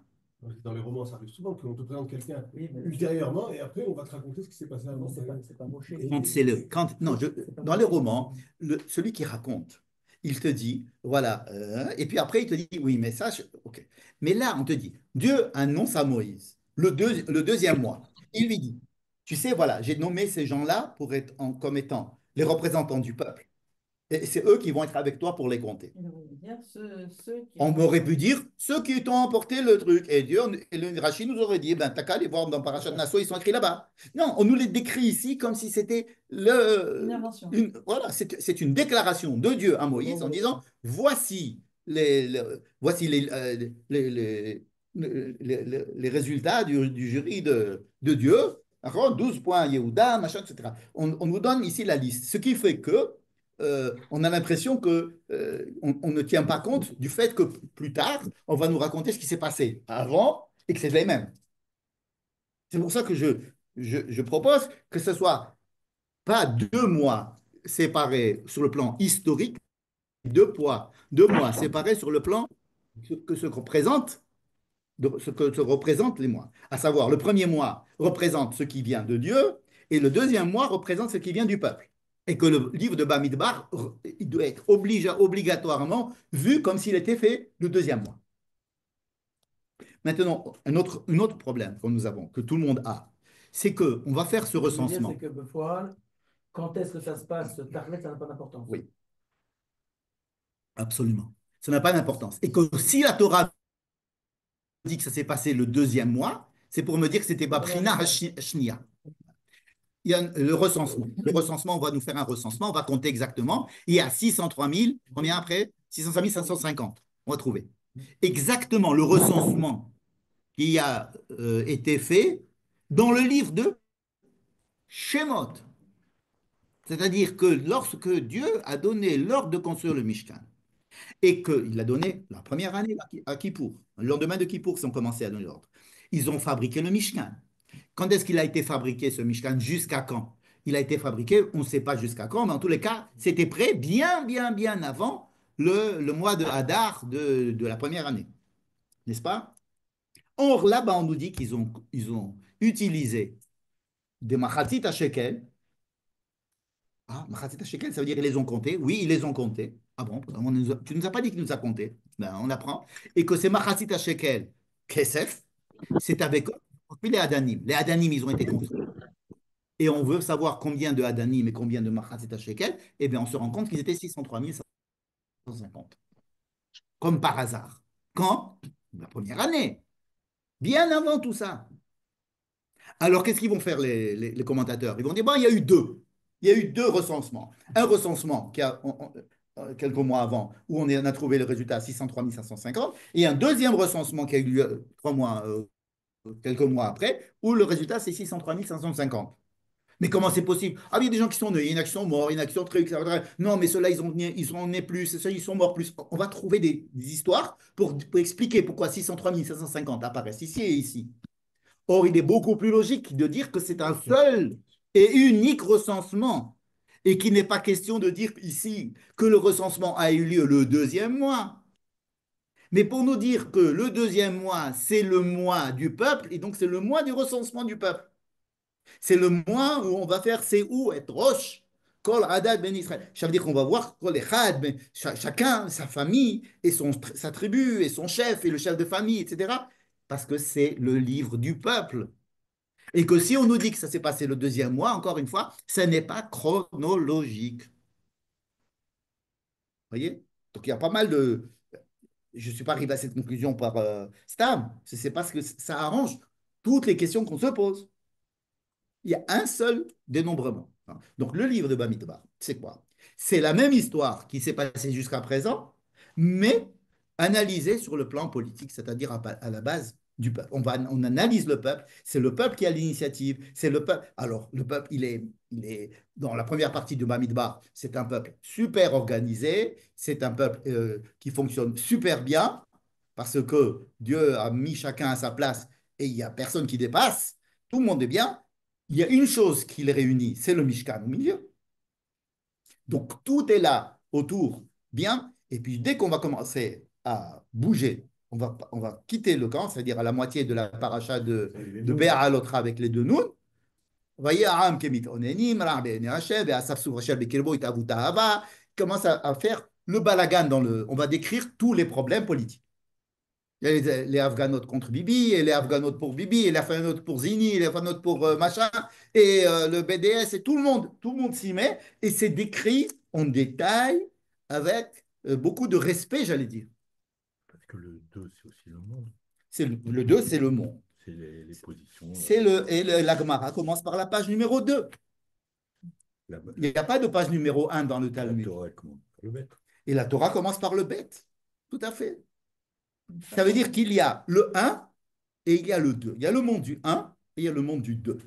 dans les romans, ça arrive souvent qu'on te présente quelqu'un Oui, mais ultérieurement, et après, on va te raconter ce qui s'est passé avant. c'est pas Moshe. Non, dans les romans, celui qui raconte, il te dit, voilà, et puis après il te dit, oui, mais ça, ok. Mais là, on te dit, Dieu annonce à Moïse le deuxième mois. Il lui dit, tu sais, voilà, j'ai nommé ces gens-là comme étant les représentants du peuple. Et c'est eux qui vont être avec toi pour les compter. Il aurait dû dire ceux qui On ont. aurait pu dire ceux qui t'ont emporté le truc. Et Dieu, et le Rachid nous aurait dit, ben, t'as qu'à aller voir dans Parashat Nassau, ils sont écrits là-bas. Non, on nous les décrit ici comme si c'était Une invention. voilà, c'est une déclaration de Dieu à Moïse en disant, voici voici les résultats du jury de Dieu. 12 points Yehuda, machin, etc. On nous donne ici la liste. Ce qui fait que on a l'impression que on ne tient pas compte du fait que plus tard, on va nous raconter ce qui s'est passé avant et que c'est les mêmes. C'est pour ça que je propose que ce soit pas 2 mois séparés sur le plan historique, 2 mois séparés sur le plan que ce que représente, ce que se représentent les mois. À savoir, le premier mois représente ce qui vient de Dieu et le deuxième mois représente ce qui vient du peuple. Et que le livre de Bamidbar, il doit être obligatoirement vu comme s'il était fait le deuxième mois. Maintenant, un autre problème que nous avons, que tout le monde a, c'est qu'on va faire ce Ce que je veux dire, recensement. c'est que Befoual, quand est-ce que ça se passe, Tarlet, ça n'a pas d'importance. Oui, absolument. Ça n'a pas d'importance. Et que si la Torah dit que ça s'est passé le deuxième mois, c'est pour me dire que c'était Babrina Hashnia. Il y a le recensement. Le recensement, on va nous faire un recensement, on va compter exactement. Il y a 603 000, combien après? 603 550. On va trouver. Exactement le recensement qui a été fait dans le livre de Shemot. C'est-à-dire que lorsque Dieu a donné l'ordre de construire le Mishkan, et qu'il l'a donné la première année à Kippour, le lendemain de Kippour, ils ont commencé à donner l'ordre. Ils ont fabriqué le Mishkan. Quand est-ce qu'il a été fabriqué, ce Mishkan? Jusqu'à quand? Il a été fabriqué, on ne sait pas jusqu'à quand, mais en tous les cas, c'était prêt bien, bien, bien avant le mois de Hadar de la première année. N'est-ce pas? Or, là-bas, on nous dit ils ont utilisé des machatzit à shekel. Ah, machatzit à shekel, ça veut dire qu'ils les ont comptés. Oui, ils les ont comptés. Ah bon? Tu ne nous as pas dit qu'ils nous a comptés. Ben, on apprend. Et que ces machatzit à shekel, kesef, c'est avec les Adanim. Les Adanim, ils ont été construits. Et on veut savoir combien de Hadanim et combien de Machatzit Shekel, eh bien, on se rend compte qu'ils étaient 603 550. Comme par hasard. Quand? La première année. Bien avant tout ça. Alors, qu'est-ce qu'ils vont faire les commentateurs? Ils vont dire, bon, il y a eu deux. Il y a eu deux recensements. Un recensement qui a quelques mois avant, où on a trouvé le résultat à 603 550, et un deuxième recensement qui a eu lieu 3 mois, quelques mois après, où le résultat c'est 603 550. Mais comment c'est possible? Ah, il y a des gens qui sont nés, il y en a qui sont morts, il y en a qui sont très, etc. Non, mais ceux-là, ils sont nés plus, ceux-là, ils sont morts plus. On va trouver des histoires pour expliquer pourquoi 603 550 apparaissent ici et ici. Or, il est beaucoup plus logique de dire que c'est un seul et unique recensement et qu'il n'est pas question de dire ici que le recensement a eu lieu le deuxième mois. Mais pour nous dire que le deuxième mois, c'est le mois du peuple et donc c'est le mois du recensement du peuple. C'est le mois où on va faire Séhou et Roche Kol Hadad Ben Israël. Ça veut dire qu'on va voir Kol Echad, chacun, sa famille, et sa tribu, et son chef, et le chef de famille, etc. Parce que c'est le livre du peuple. Et que si on nous dit que ça s'est passé le deuxième mois, encore une fois, ce n'est pas chronologique. Vous voyez? Donc il y a pas mal de. Je ne suis pas arrivé à cette conclusion par Stam. C'est parce que ça arrange toutes les questions qu'on se pose. Il y a un seul dénombrement. Donc le livre de Bamidbar, c'est quoi? C'est la même histoire qui s'est passée jusqu'à présent, mais analysée sur le plan politique, c'est-à-dire à la base du peuple. On analyse le peuple, c'est le peuple qui a l'initiative, c'est le peuple. Alors le peuple, il est dans la première partie de Bamidbar, c'est un peuple super organisé, c'est un peuple qui fonctionne super bien, parce que Dieu a mis chacun à sa place et il n'y a personne qui dépasse, tout le monde est bien. Il y a une chose qui les réunit, c'est le Mishkan au milieu. Donc tout est là autour, bien. Et puis dès qu'on va commencer à bouger, on va quitter le camp, c'est-à-dire à la moitié de la paracha de Bé'alotra avec les deux Noun. Vaya'am kemit onenim, ra'be'ene Hashem, ve'asaf suv Hashem bekirbo itavu ta'ava. Commence à faire le balagan dans le. On va décrire tous les problèmes politiques. Il y a les Afghanotes contre Bibi, et les Afghanotes pour Bibi, et les Afghanotes pour Zini, et les Afghanotes pour machin, et le BDS, et tout le monde s'y met, et c'est décrit en détail avec beaucoup de respect, j'allais dire. Parce que le 2, c'est aussi le monde. Le 2, c'est le monde. C'est les positions. Et la Gemara commence par la page numéro 2. Il n'y a pas de page numéro 1 dans le Talmud. La Torah commence par le bête. Et la Torah commence par le bête. Tout à fait. Ça veut dire qu'il y a le 1 et il y a le 2. Il y a le monde du 1 et il y a le monde du 2.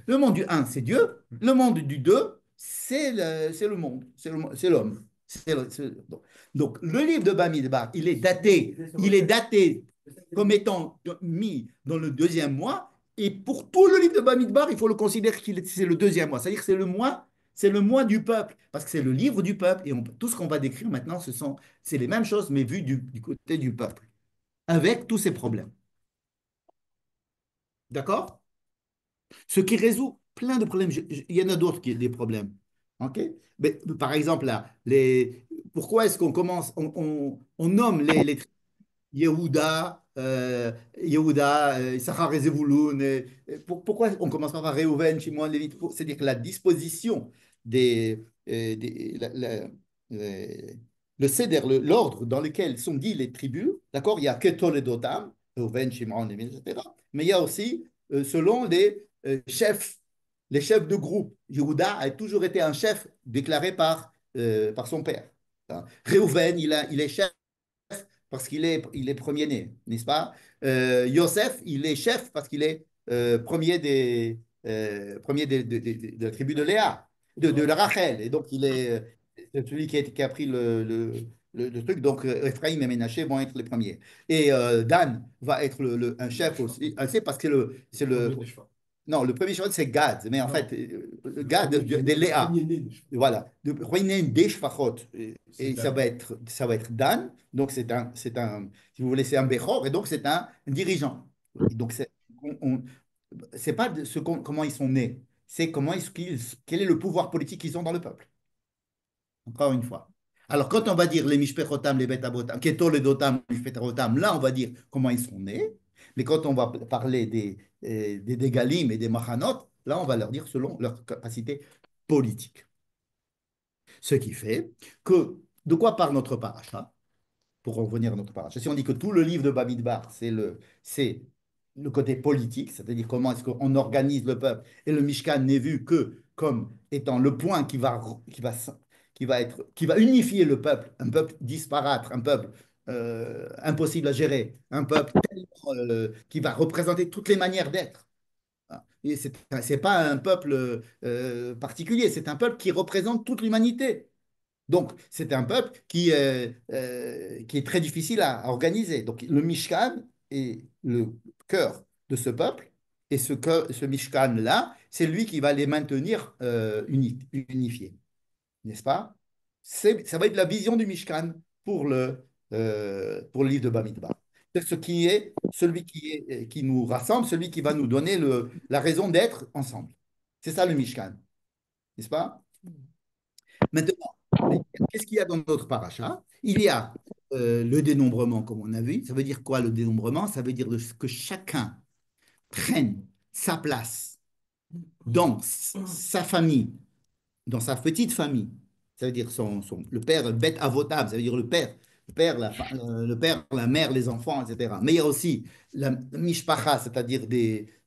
Le monde du 1, c'est Dieu. Le monde du 2, c'est le monde. C'est l'homme. Donc, le livre de Bamidbar, il est daté comme étant mis dans le deuxième mois. Et pour tout le livre de Bamidbar, il faut le considérer que c'est le deuxième mois. C'est-à-dire que c'est le mois du peuple. Parce que c'est le livre du peuple. Et tout ce qu'on va décrire maintenant, c'est les mêmes choses, mais vues du côté du peuple. Avec tous ses problèmes. D'accord? Ce qui résout plein de problèmes. Il y en a d'autres qui ont des problèmes. OK? Mais, par exemple, là, pourquoi est-ce qu'on commence, on nomme les Yehuda, Issachar et Zevulun. Pourquoi on commence pas par Réhouven, Shimon, Lévi? C'est-à-dire que la disposition le Seder, l'ordre dans lequel sont dit les tribus, d'accord? Il y a Ketol et Dotam, Réhouven, Shimon, Lévi, etc. Mais il y a aussi, selon les chefs de groupe, Yehuda a toujours été un chef déclaré par son père. Réhouven, il est chef parce qu'il est premier-né, n'est-ce pas? Yosef, il est chef parce qu'il est premier de la tribu de Léa, de la Rachel. Et donc, il est celui qui a pris le truc. Donc, Ephraim et Ménaché vont être les premiers. Et Dan va être un chef aussi. C'est parce que c'est le. Non, le premier cheval, c'est Gad. Mais en fait, Gad de Léa. Voilà. Le premier des Shfachot. Et ça va être Dan. Donc, si vous voulez, c'est un Bechor. Et donc, c'est un dirigeant. Et donc, c'est pas comment ils sont nés. C'est quel est le pouvoir politique qu'ils ont dans le peuple. Encore une fois. Alors, quand on va dire les Mishpechotam, les Betabotam, Ketol et Dotam, Mishpechotam, là, on va dire comment ils sont nés. Mais quand on va parler des Galim et des Machanot, là, on va leur dire selon leur capacité politique. Ce qui fait que, de quoi parle notre paracha? Pour revenir à notre paracha, si on dit que tout le livre de Bamidbar, c'est le côté politique, c'est-à-dire comment est-ce qu'on organise le peuple, et le Mishkan n'est vu que comme étant le point qui va unifier le peuple, un peuple disparate, un peuple impossible à gérer, un peuple qui va représenter toutes les manières d'être. Et c'est pas un peuple particulier, c'est un peuple qui représente toute l'humanité. Donc, c'est un peuple qui est très difficile à organiser. Donc, le Mishkan est le cœur de ce peuple, et ce Mishkan-là, c'est lui qui va les maintenir unifiés, n'est-ce pas? Ça va être la vision du Mishkan pour le livre de Bamidbar. C'est celui qui nous rassemble, celui qui va nous donner la raison d'être ensemble. C'est ça le Mishkan, n'est-ce pas? Maintenant, qu'est-ce qu'il y a dans notre paracha? Il y a le dénombrement, comme on a vu. Ça veut dire quoi le dénombrement? Ça veut dire que chacun prenne sa place dans sa famille, dans sa petite famille. Ça veut dire le père, bête avotable, ça veut dire le père, la mère, les enfants, etc. Mais il y a aussi la mishpacha, c'est-à-dire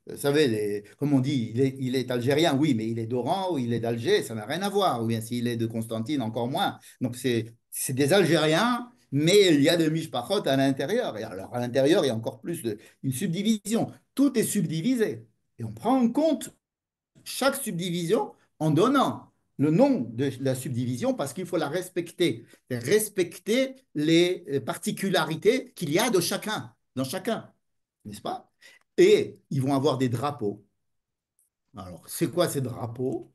vous savez, comme on dit, il est algérien, oui, mais il est d'Oran ou il est d'Alger, ça n'a rien à voir. Ou bien s'il est de Constantine, encore moins. Donc c'est des Algériens, mais il y a des mishpachot à l'intérieur. Et alors à l'intérieur, il y a encore plus une subdivision. Tout est subdivisé. Et on prend en compte chaque subdivision en donnant le nom de la subdivision parce qu'il faut la respecter, respecter les particularités qu'il y a de chacun, dans chacun, n'est-ce pas? Et ils vont avoir des drapeaux. Alors, c'est quoi ces drapeaux?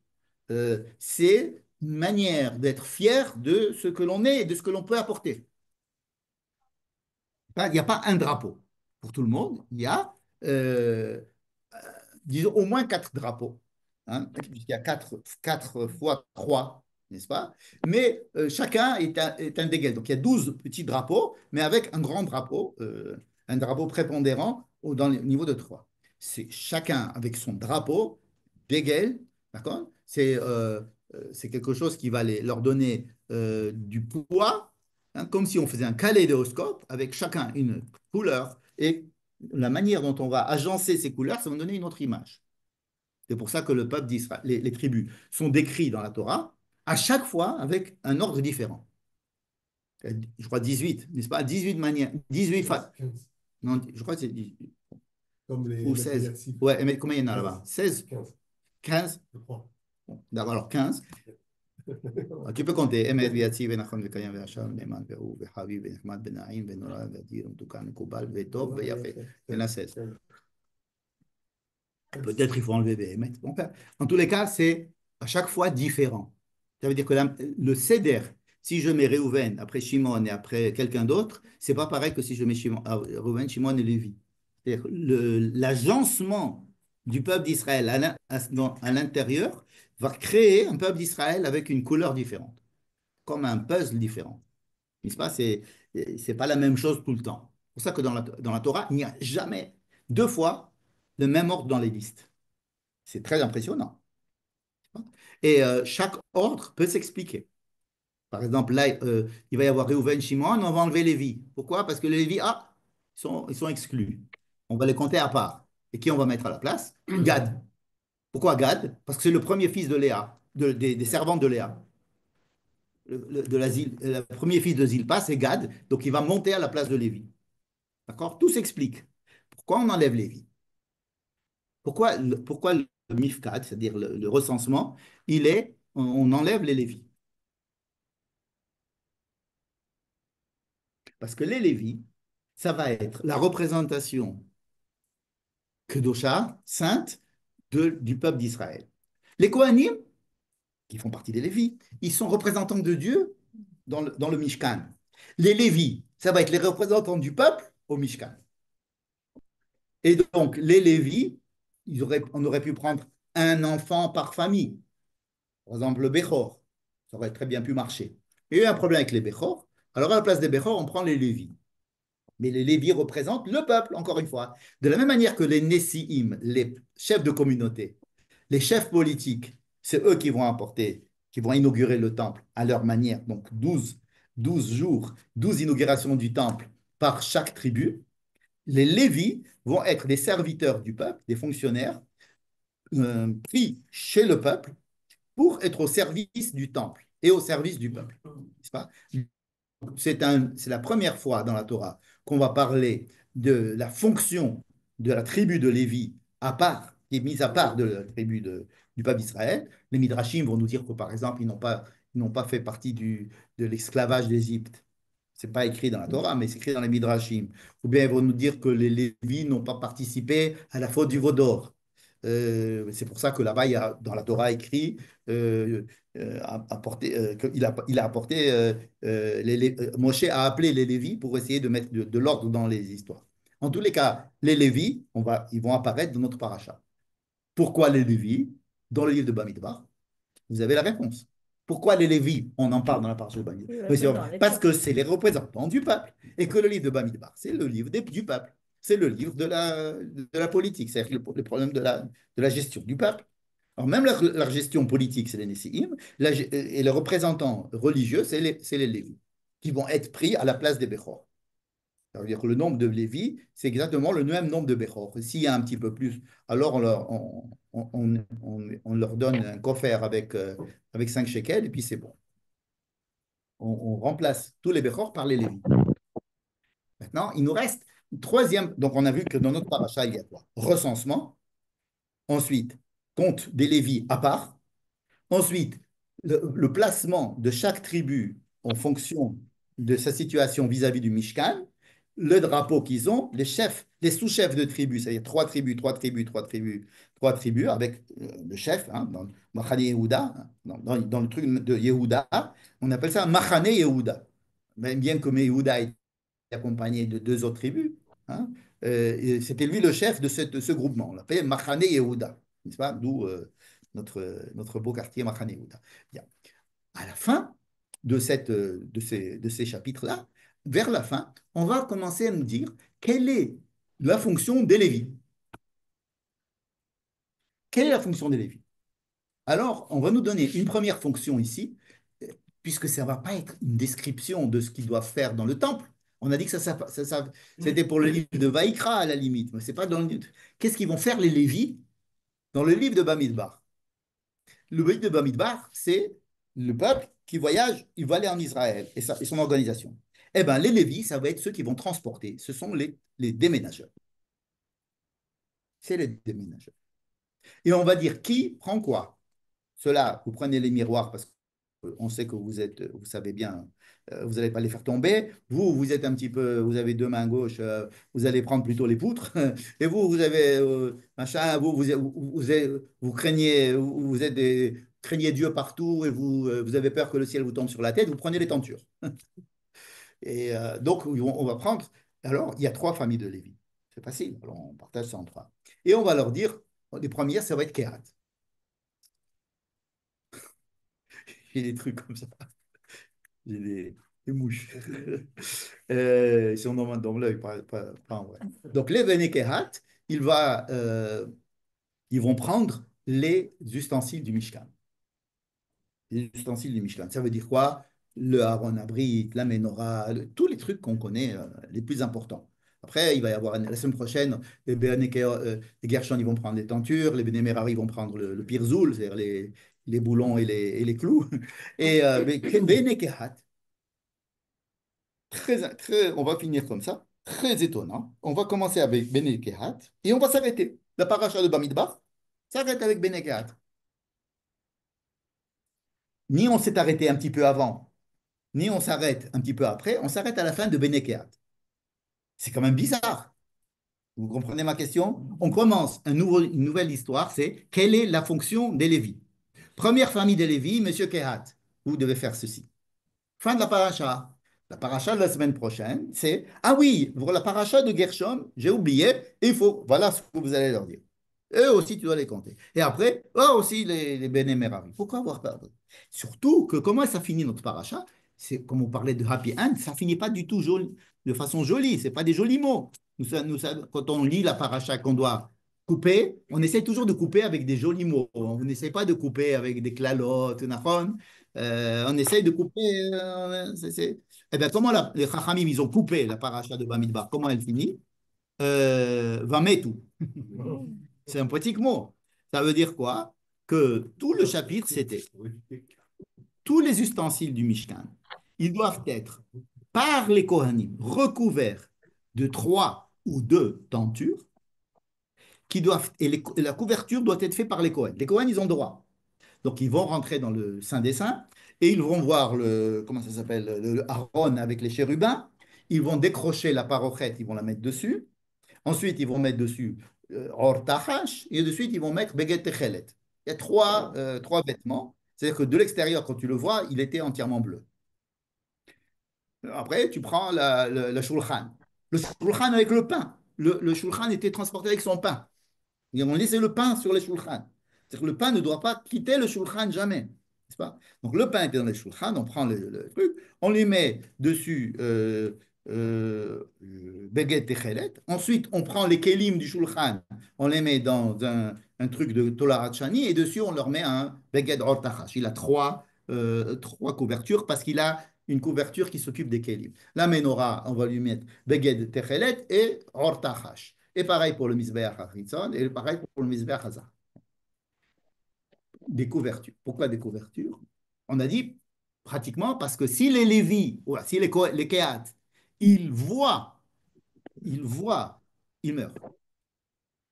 C'est une manière d'être fier de ce que l'on est et de ce que l'on peut apporter. Il n'y a pas un drapeau pour tout le monde, il y a disons, au moins quatre drapeaux, hein, puisqu'il y a quatre fois trois, n'est-ce pas? Mais chacun est un déguel. Donc il y a 12 petits drapeaux, mais avec un grand drapeau, un drapeau prépondérant dans le niveau de trois. C'est chacun avec son drapeau déguel, d'accord? C'est quelque chose qui va leur donner du poids, hein, comme si on faisait un kaléidoscope avec chacun une couleur et la manière dont on va agencer ces couleurs, ça va donner une autre image. C'est pour ça que le peuple d'Israël, les tribus sont décrits dans la Torah, à chaque fois avec un ordre différent. Je crois 18, n'est-ce pas? 18 manières, 18 15. non, je crois que c'est 18, Comme les ou 16. Metzliatzim. Ouais, mais combien il y en a là-bas? 16? 15, 15? je crois. Bon, d'accord, alors 15. Tu peux compter. Emet, Viatzi, Benachon, Vekayam, Veachar, Neman, Ve'ou, Ve'chavi, Ve'nechmad, Benaim, Ve'nora, Ve'dir, Mtukan, Mekubal, Ve'tov, Ve'yafet. Il y en a 16. Peut-être il faut enlever Béhémet. Donc, en tous les cas, c'est à chaque fois différent. Ça veut dire que le Seder, si je mets Réhouven après Shimon et après quelqu'un d'autre, c'est pas pareil que si je mets Réhouven, Shimon et Lévi. C'est-à-dire l'agencement du peuple d'Israël à l'intérieur va créer un peuple d'Israël avec une couleur différente, comme un puzzle différent. N'est-ce pas? C'est pas la même chose tout le temps. C'est pour ça que dans la Torah, il n'y a jamais deux fois le même ordre dans les listes. C'est très impressionnant. Et chaque ordre peut s'expliquer. Par exemple, là, il va y avoir Réhouven, Shimon, on va enlever Lévi. Pourquoi? Parce que les Lévi, ils sont exclus. On va les compter à part. Et qui on va mettre à la place? Gad. Pourquoi Gad? Parce que c'est le premier fils de Léa, des servantes de Léa. Le premier fils de Zilpa, c'est Gad, donc il va monter à la place de Lévi. D'accord? Tout s'explique. Pourquoi on enlève Lévi? Pourquoi le Mifkad, c'est-à-dire le recensement, on enlève les Lévis? Parce que les Lévis, ça va être la représentation Kedosha, sainte, du peuple d'Israël. Les Kohanim, qui font partie des Lévis, ils sont représentants de Dieu dans le Mishkan. Les Lévis, ça va être les représentants du peuple au Mishkan. Et donc, les Lévis, on aurait pu prendre un enfant par famille. Par exemple, le Bechor, ça aurait très bien pu marcher. Il y a eu un problème avec les Bechor. Alors, à la place des Bechor, on prend les Lévis. Mais les Lévis représentent le peuple, encore une fois. De la même manière que les Nessiim, les chefs de communauté, les chefs politiques, c'est eux qui vont inaugurer le temple à leur manière. Donc 12 jours, 12 inaugurations du temple par chaque tribu. Les Lévis vont être des serviteurs du peuple, des fonctionnaires pris chez le peuple pour être au service du temple et au service du peuple. N'est-ce pas? C'est la première fois dans la Torah qu'on va parler de la fonction de la tribu de Lévi à part, qui est mise à part de la tribu du peuple d'Israël. Les Midrashim vont nous dire que, par exemple, ils n'ont pas fait partie de l'esclavage d'Égypte. Ce n'est pas écrit dans la Torah, mais c'est écrit dans les Midrashim. Ou bien ils vont nous dire que les Lévis n'ont pas participé à la faute du veau d'or. C'est pour ça que là-bas, il y a dans la Torah écrit euh, il a apporté, Moshe a appelé les Lévis pour essayer de mettre de l'ordre dans les histoires. En tous les cas, les Lévis, ils vont apparaître dans notre paracha. Pourquoi les Lévis? Dans le livre de Bamidbar, Vous avez la réponse. Pourquoi les Lévis, on en parle dans la partie de Bamidbar? Parce que c'est les représentants du peuple et que le livre de Bamidbar, c'est le livre du peuple. C'est le livre de la politique, c'est-à-dire le problème de la gestion du peuple. Alors même la gestion politique, c'est les Nessim, et les représentants religieux, c'est les Lévis, qui vont être pris à la place des Bechor. Ça veut dire que le nombre de Lévi, c'est exactement le même nombre de Bechor. S'il y a un petit peu plus, alors on leur donne un coffre avec 5 shekels et puis c'est bon. On remplace tous les Bechor par les Lévi. Maintenant, il nous reste une troisième. Donc, on a vu que dans notre paracha, il y a quoi? Recensement. Ensuite, compte des Lévis à part. Ensuite, le placement de chaque tribu en fonction de sa situation vis-à-vis du Mishkan, le drapeau qu'ils ont, les chefs, les sous-chefs de tribus, c'est-à-dire trois tribus, trois tribus, trois tribus, trois tribus, avec le chef, dans Machane Yehuda, dans le truc de Yehuda, on appelle ça Machane Yehuda. Bien que Yehuda est accompagné de deux autres tribus, hein, c'était lui le chef de ce groupement, on l'appelait Machane Yehuda, n'est-ce pas? D'où notre beau quartier Machane Yehuda. Bien. À la fin de ces chapitres-là, vers la fin, on va commencer à nous dire quelle est la fonction des Lévis. Quelle est la fonction des Lévis? Alors, on va nous donner une première fonction ici, puisque ça ne va pas être une description de ce qu'ils doivent faire dans le temple. On a dit que c'était pour le livre de Vaïkra à la limite, mais c'est pas dans le. Qu'est-ce qu'ils vont faire les Lévis dans le livre de Bamidbar? Le livre de Bamidbar, c'est le peuple qui voyage, il va aller en Israël et son organisation. Eh bien, les Lévis, ça va être ceux qui vont transporter. Ce sont les déménageurs. C'est les déménageurs. Et on va dire qui prend quoi. Cela, vous prenez les miroirs parce qu'on sait que vous savez bien, vous n'allez pas les faire tomber. Vous êtes un petit peu, vous avez deux mains gauches, vous allez prendre plutôt les poutres. Et vous avez machin, vous craignez, vous êtes craignez Dieu partout et vous avez peur que le ciel vous tombe sur la tête, vous prenez les tentures. Et donc, on va prendre. Alors, il y a trois familles de Lévi. C'est facile. Alors, on partage ça en trois. Et on va leur dire, les premières, ça va être Kéhat. J'ai des trucs comme ça. J'ai des mouches. Ils sont dans l'œil, pas en vrai. Donc, les Bene Kéhat, ils vont prendre les ustensiles du Mishkan. Les ustensiles du Mishkan. Ça veut dire quoi? Le Aaron Abrit, la Menorah, tous les trucs qu'on connaît, les plus importants. Après, il va y avoir la semaine prochaine, les Gershon, ils vont prendre les tentures, les Bene Merari vont prendre le pirzoul, c'est-à-dire les boulons et les clous. Et Bene Kehat, on va finir comme ça, très étonnant. On va commencer avec Bene Kehat et on va s'arrêter. La paracha de Bamidbar s'arrête avec Bene Kehat. Ni on s'est arrêté un petit peu avant, ni on s'arrête un petit peu après, on s'arrête à la fin de Bene Kehat. C'est quand même bizarre. Vous comprenez ma question? On commence une nouvelle histoire, c'est quelle est la fonction des Lévis? Première famille des Lévis, Monsieur Kehat, vous devez faire ceci. Fin de la paracha. La paracha de la semaine prochaine, c'est ah oui, pour la paracha de Gershom, j'ai oublié, voilà ce que vous allez leur dire. Eux aussi, tu dois les compter. Et après, eux aussi, les Bene Merari. Pourquoi avoir peur? Surtout que comment ça finit notre paracha? C'est comme on parlait de happy end, ça finit pas du tout de façon jolie. C'est pas des jolis mots. Quand on lit la paracha qu'on doit couper, on essaie toujours de couper avec des jolis mots. On n'essaie pas de couper avec des clalotes, on essaye de couper. Eh bien, comment les Chachamim, ils ont coupé la paracha de Bamidbar? Comment elle finit? Vametu. C'est un poétique mot. Ça veut dire quoi? Que tout le chapitre, c'était tous les ustensiles du Mishkan, ils doivent être, par les Kohanim, recouverts de 3 ou 2 tentures, et la couverture doit être faite par les Kohanim. Les Kohanim, ils ont droit. Donc, ils vont rentrer dans le Saint des Saints et ils vont voir comment ça s'appelle, le Aaron avec les chérubins. Ils vont décrocher la parochette, ils vont la mettre dessus. Ensuite, ils vont mettre dessus Or Tahash et de suite, ils vont mettre Beget Techelet. Il y a trois vêtements. C'est-à-dire que de l'extérieur, quand tu le vois, il était entièrement bleu. Après, tu prends la shulchan. Le shulchan avec le pain. Le shulchan était transporté avec son pain. Ils ont laissé le pain sur les shulchan. C'est-à-dire que le pain ne doit pas quitter le shulchan jamais. n'est-ce pas? Donc le pain était dans les shulchan, on prend le truc, on lui met dessus Beged Techelet. Ensuite, on prend les kelim du shulchan, on les met dans un truc de Tolarat Shani et dessus, on leur met un Beged Or Tachash. Il a trois couvertures parce qu'il a une couverture qui s'occupe des kelim. La menorah, on va lui mettre Beged Techelet et Or Tachash. Et pareil pour le Mizbeach HaChitzon et pareil pour le Mizbeach Hazar. Des couvertures. Pourquoi des couvertures? On a dit pratiquement parce que si les Lévis, ou si les Kehat, ils voient, ils meurent.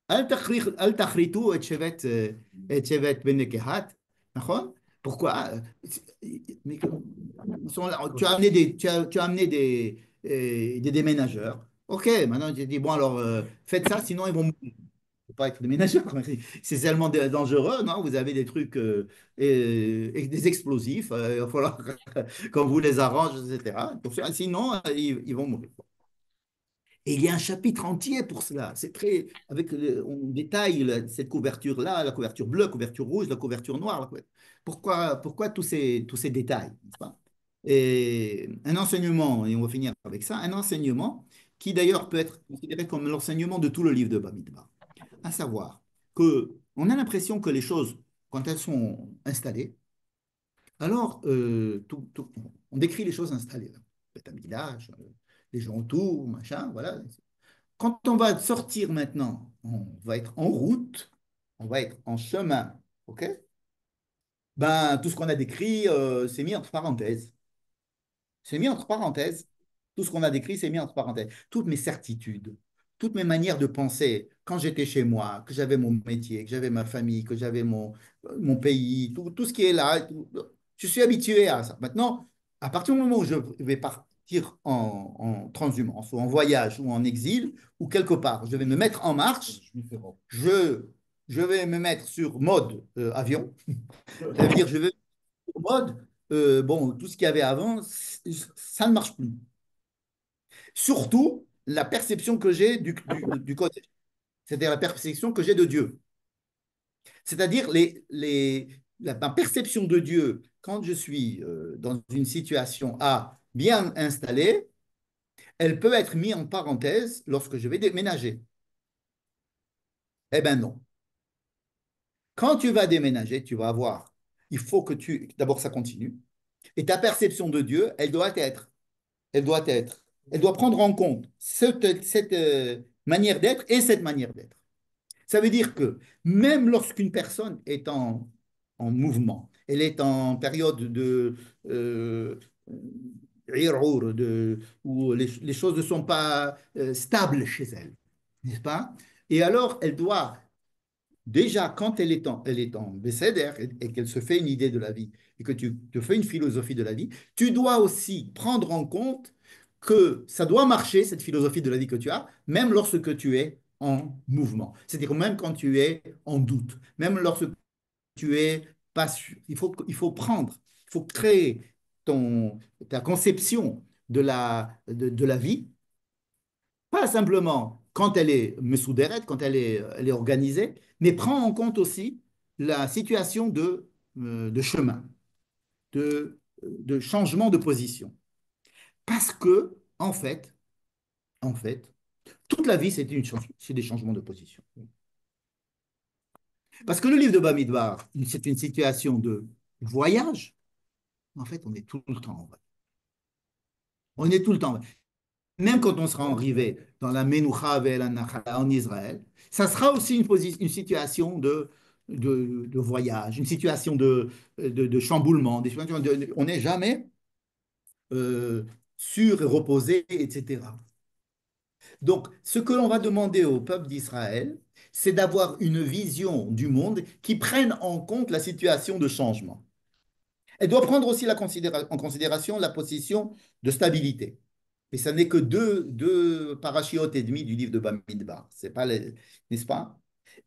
Al tachritu et shevet ben Kehat. Pourquoi? Mais tu as amené des déménageurs. Ok, maintenant tu dis, bon alors faites ça, sinon ils vont mourir. Faut pas être déménageur. C'est tellement dangereux, non? Vous avez des trucs et des explosifs. Il va falloir qu'on vous les arrange, etc. Sinon, ils vont mourir. Et il y a un chapitre entier pour cela. C'est très, on détaille cette couverture-là, la couverture bleue, la couverture rouge, la couverture noire. Pourquoi tous ces détails, n'est-ce pas? Et un enseignement, et on va finir avec ça, un enseignement qui d'ailleurs peut être considéré comme l'enseignement de tout le livre de Bamidbar. À savoir qu'on a l'impression que les choses, quand elles sont installées, alors on décrit les choses installées. Beth Amikdash, les gens autour, machin, voilà. Quand on va sortir maintenant, on va être en route, on va être en chemin, ok? Ben, tout ce qu'on a décrit, c'est mis entre parenthèses. C'est mis entre parenthèses. Tout ce qu'on a décrit, c'est mis entre parenthèses. Toutes mes certitudes, toutes mes manières de penser, quand j'étais chez moi, que j'avais mon métier, que j'avais ma famille, que j'avais mon pays, tout ce qui est là, je suis habitué à ça. Maintenant, à partir du moment où je vais partir en transhumance, ou en voyage, ou en exil, ou quelque part, je vais me mettre en marche, je vais me mettre sur mode avion. Ça veut dire, je vais sur mode, bon, tout ce qu'il y avait avant, ça ne marche plus. Surtout la perception que j'ai du côté, c'est-à-dire la perception que j'ai de Dieu. C'est-à-dire ma perception de Dieu quand je suis dans une situation A bien installée, elle peut être mise en parenthèse lorsque je vais déménager. Eh bien non. Quand tu vas déménager, tu vas avoir, il faut que d'abord ça continue, et ta perception de Dieu, elle doit prendre en compte cette manière d'être et cette manière d'être. Ça veut dire que même lorsqu'une personne est en mouvement, elle est en période de où les choses ne sont pas stables chez elle, n'est-ce pas? Et alors, elle doit déjà, quand elle est en Bécéder et qu'elle se fait une idée de la vie et que tu te fais une philosophie de la vie, tu dois aussi prendre en compte que ça doit marcher, cette philosophie de la vie que tu as, même lorsque tu es en mouvement. C'est-à-dire même quand tu es en doute, même lorsque tu es pas sûr. Il faut créer ta conception de la vie pas simplement quand elle est mesoudérette, quand elle est organisée, mais prend en compte aussi la situation de chemin, de changement de position. Parce que, en fait, toute la vie, c'est des changements de position. Parce que le livre de Bamidbar, c'est une situation de voyage. En fait, on est tout le temps en voyage. On est tout le temps en voyage. Même quand on sera arrivé dans la Menoucha et la Nachala en Israël, ça sera aussi une situation de voyage, une situation de chamboulement. On n'est jamais sûr et reposé, etc. Donc, ce que l'on va demander au peuple d'Israël, c'est d'avoir une vision du monde qui prenne en compte la situation de changement. Elle doit prendre aussi en considération la position de stabilité. Et ça n'est que deux parachiotes et demi du livre de Bamidbar. C'est pas n'est-ce pas?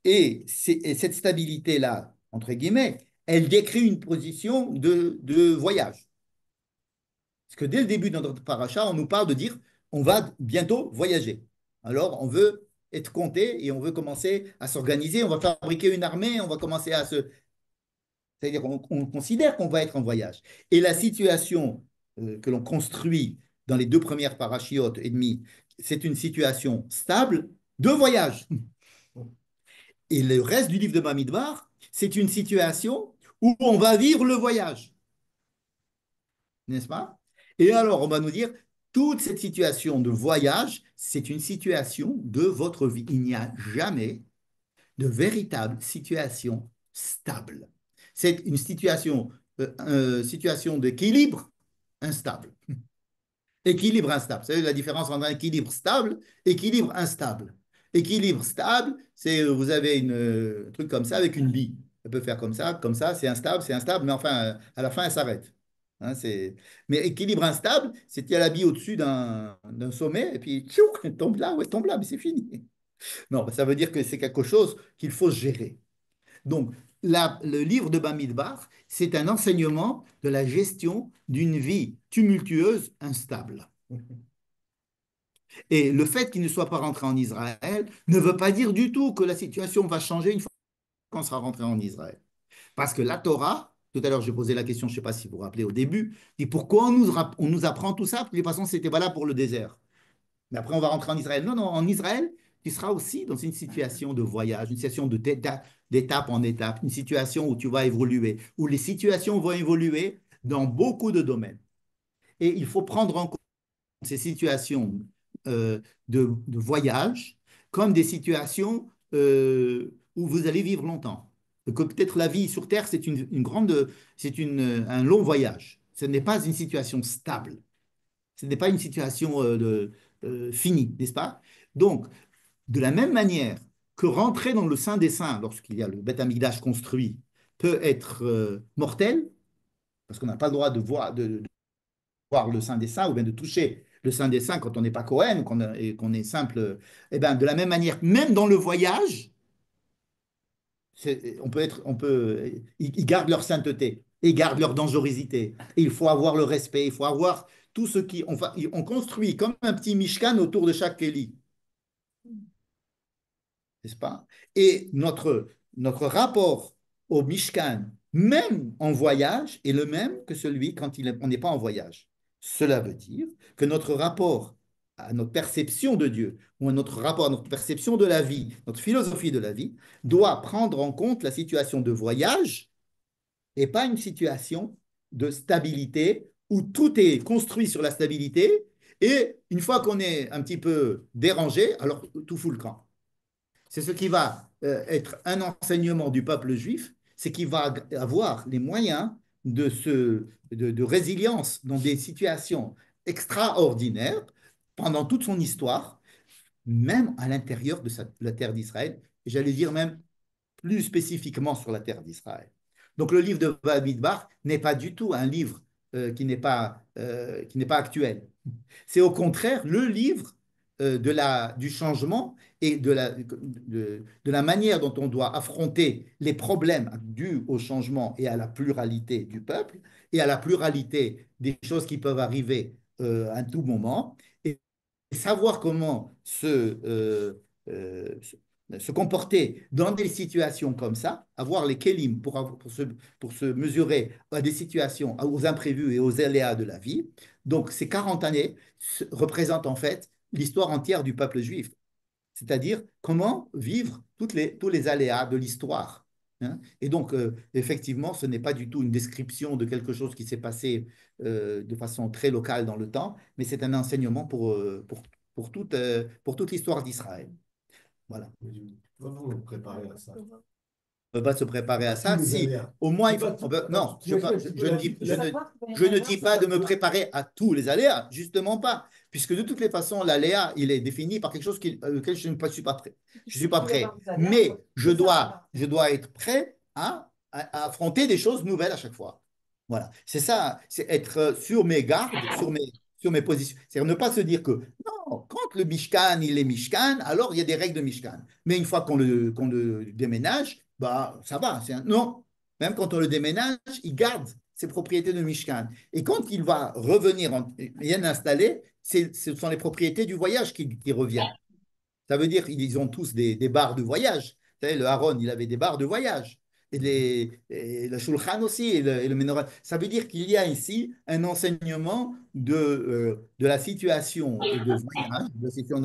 Et cette stabilité-là, entre guillemets, elle décrit une position de voyage. Parce que dès le début de notre paracha, on nous parle de dire on va bientôt voyager. Alors, on veut être compté et on veut commencer à s'organiser, on va fabriquer une armée, on va commencer à se. C'est-à-dire qu'on considère qu'on va être en voyage. Et la situation que l'on construit dans les deux premières parachiotes et demi, c'est une situation stable de voyage. Et le reste du livre de Bamidbar, c'est une situation où on va vivre le voyage. N'est-ce pas? Et alors, on va nous dire, toute cette situation de voyage, c'est une situation de votre vie. Il n'y a jamais de véritable situation stable. C'est une situation d'équilibre instable. Équilibre instable. Vous savez la différence entre un équilibre stable et équilibre instable. Équilibre stable, c'est vous avez un truc comme ça avec une bille. Elle peut faire comme ça, c'est instable, mais enfin, à la fin, elle s'arrête. Hein, mais équilibre instable, c'est qu'il y a la bille au-dessus d'un sommet, et puis tchou, elle tombe là, ouais, elle tombe là, mais c'est fini. Non, ça veut dire que c'est quelque chose qu'il faut gérer. Donc, le livre de Bamidbar, c'est un enseignement de la gestion d'une vie tumultueuse, instable. Et le fait qu'il ne soit pas rentré en Israël ne veut pas dire du tout que la situation va changer une fois qu'on sera rentré en Israël. Parce que la Torah, tout à l'heure j'ai posé la question, je ne sais pas si vous vous rappelez au début, dit pourquoi on nous apprend tout ça? De toute façon, c'était valable pour le désert. Mais après, on va rentrer en Israël. Non, non, en Israël, tu seras aussi dans une situation de voyage, une situation d'étape en étape, une situation où tu vas évoluer, où les situations vont évoluer dans beaucoup de domaines. Et il faut prendre en compte ces situations de voyage comme des situations où vous allez vivre longtemps. Que peut-être la vie sur Terre, c'est un long voyage. Ce n'est pas une situation stable. Ce n'est pas une situation finie, n'est-ce pas? Donc, de la même manière que rentrer dans le Saint des Saints, lorsqu'il y a le Beth Amikdash construit, peut être mortel, parce qu'on n'a pas le droit de voir le Saint des Saints ou bien de toucher le Saint des Saints quand on n'est pas Cohen, qu'on est simple. Eh bien, de la même manière, même dans le voyage, ils gardent leur sainteté, ils gardent leur dangerosité. Et il faut avoir le respect, il faut avoir tout ce qui. On construit comme un petit Mishkan autour de chaque Kéli, n'est-ce pas? Et notre rapport au Mishkan, même en voyage, est le même que celui quand on n'est pas en voyage. Cela veut dire que notre rapport à notre perception de Dieu, ou à notre rapport à notre perception de la vie, notre philosophie de la vie, doit prendre en compte la situation de voyage et pas une situation de stabilité où tout est construit sur la stabilité et une fois qu'on est un petit peu dérangé, alors tout fout le camp. C'est ce qui va être un enseignement du peuple juif, c'est qu'il va avoir les moyens de résilience dans des situations extraordinaires pendant toute son histoire, même à l'intérieur de la terre d'Israël, et j'allais dire même plus spécifiquement sur la terre d'Israël. Donc le livre de Bamidbar n'est pas du tout un livre qui n'est pas actuel. C'est au contraire le livre du changement et de la manière dont on doit affronter les problèmes dus au changement et à la pluralité du peuple et à la pluralité des choses qui peuvent arriver à tout moment et savoir comment se comporter dans des situations comme ça, avoir les kélim pour se mesurer à des situations, aux imprévus et aux aléas de la vie. Donc ces 40 années représentent en fait l'histoire entière du peuple juif, c'est-à-dire comment vivre tous les aléas de l'histoire. Hein. Et donc, effectivement, ce n'est pas du tout une description de quelque chose qui s'est passé de façon très locale dans le temps, mais c'est un enseignement pour toute l'histoire d'Israël. Voilà. Comment vous préparer à ça? On ne peut pas se préparer à ça. Si, au moins, il faut. Non, je ne dis pas de me préparer à tous les aléas, justement pas. Puisque de toutes les façons, l'aléa, il est défini par quelque chose auquel je ne suis pas prêt. Je ne suis pas prêt. Mais je dois être prêt à affronter des choses nouvelles à chaque fois. Voilà. C'est ça, c'est être sur mes gardes, sur mes positions. C'est ne pas se dire que non, quand le Mishkan, il est Mishkan, alors il y a des règles de Mishkan. Mais une fois qu'on le déménage, bah, ça va. Non, même quand on le déménage, il garde ses propriétés de Mishkan. Et quand il va revenir bien installé, ce sont les propriétés du voyage qui reviennent. Ça veut dire qu'ils ont tous des barres de voyage. Vous savez, le Aaron, il avait des barres de voyage. et le Shulchan aussi, et le Menorah. Ça veut dire qu'il y a ici un enseignement de la situation de voyage, de la situation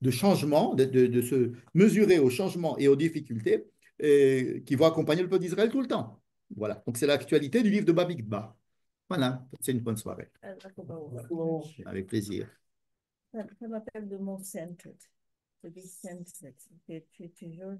de changement, de se mesurer aux changements et aux difficultés qui vont accompagner le peuple d'Israël tout le temps. Voilà, donc c'est l'actualité du livre de Bamidbar. Voilà, c'est une bonne soirée. Avec plaisir. Ça m'appelle de mot centered. To be centered. C'est toujours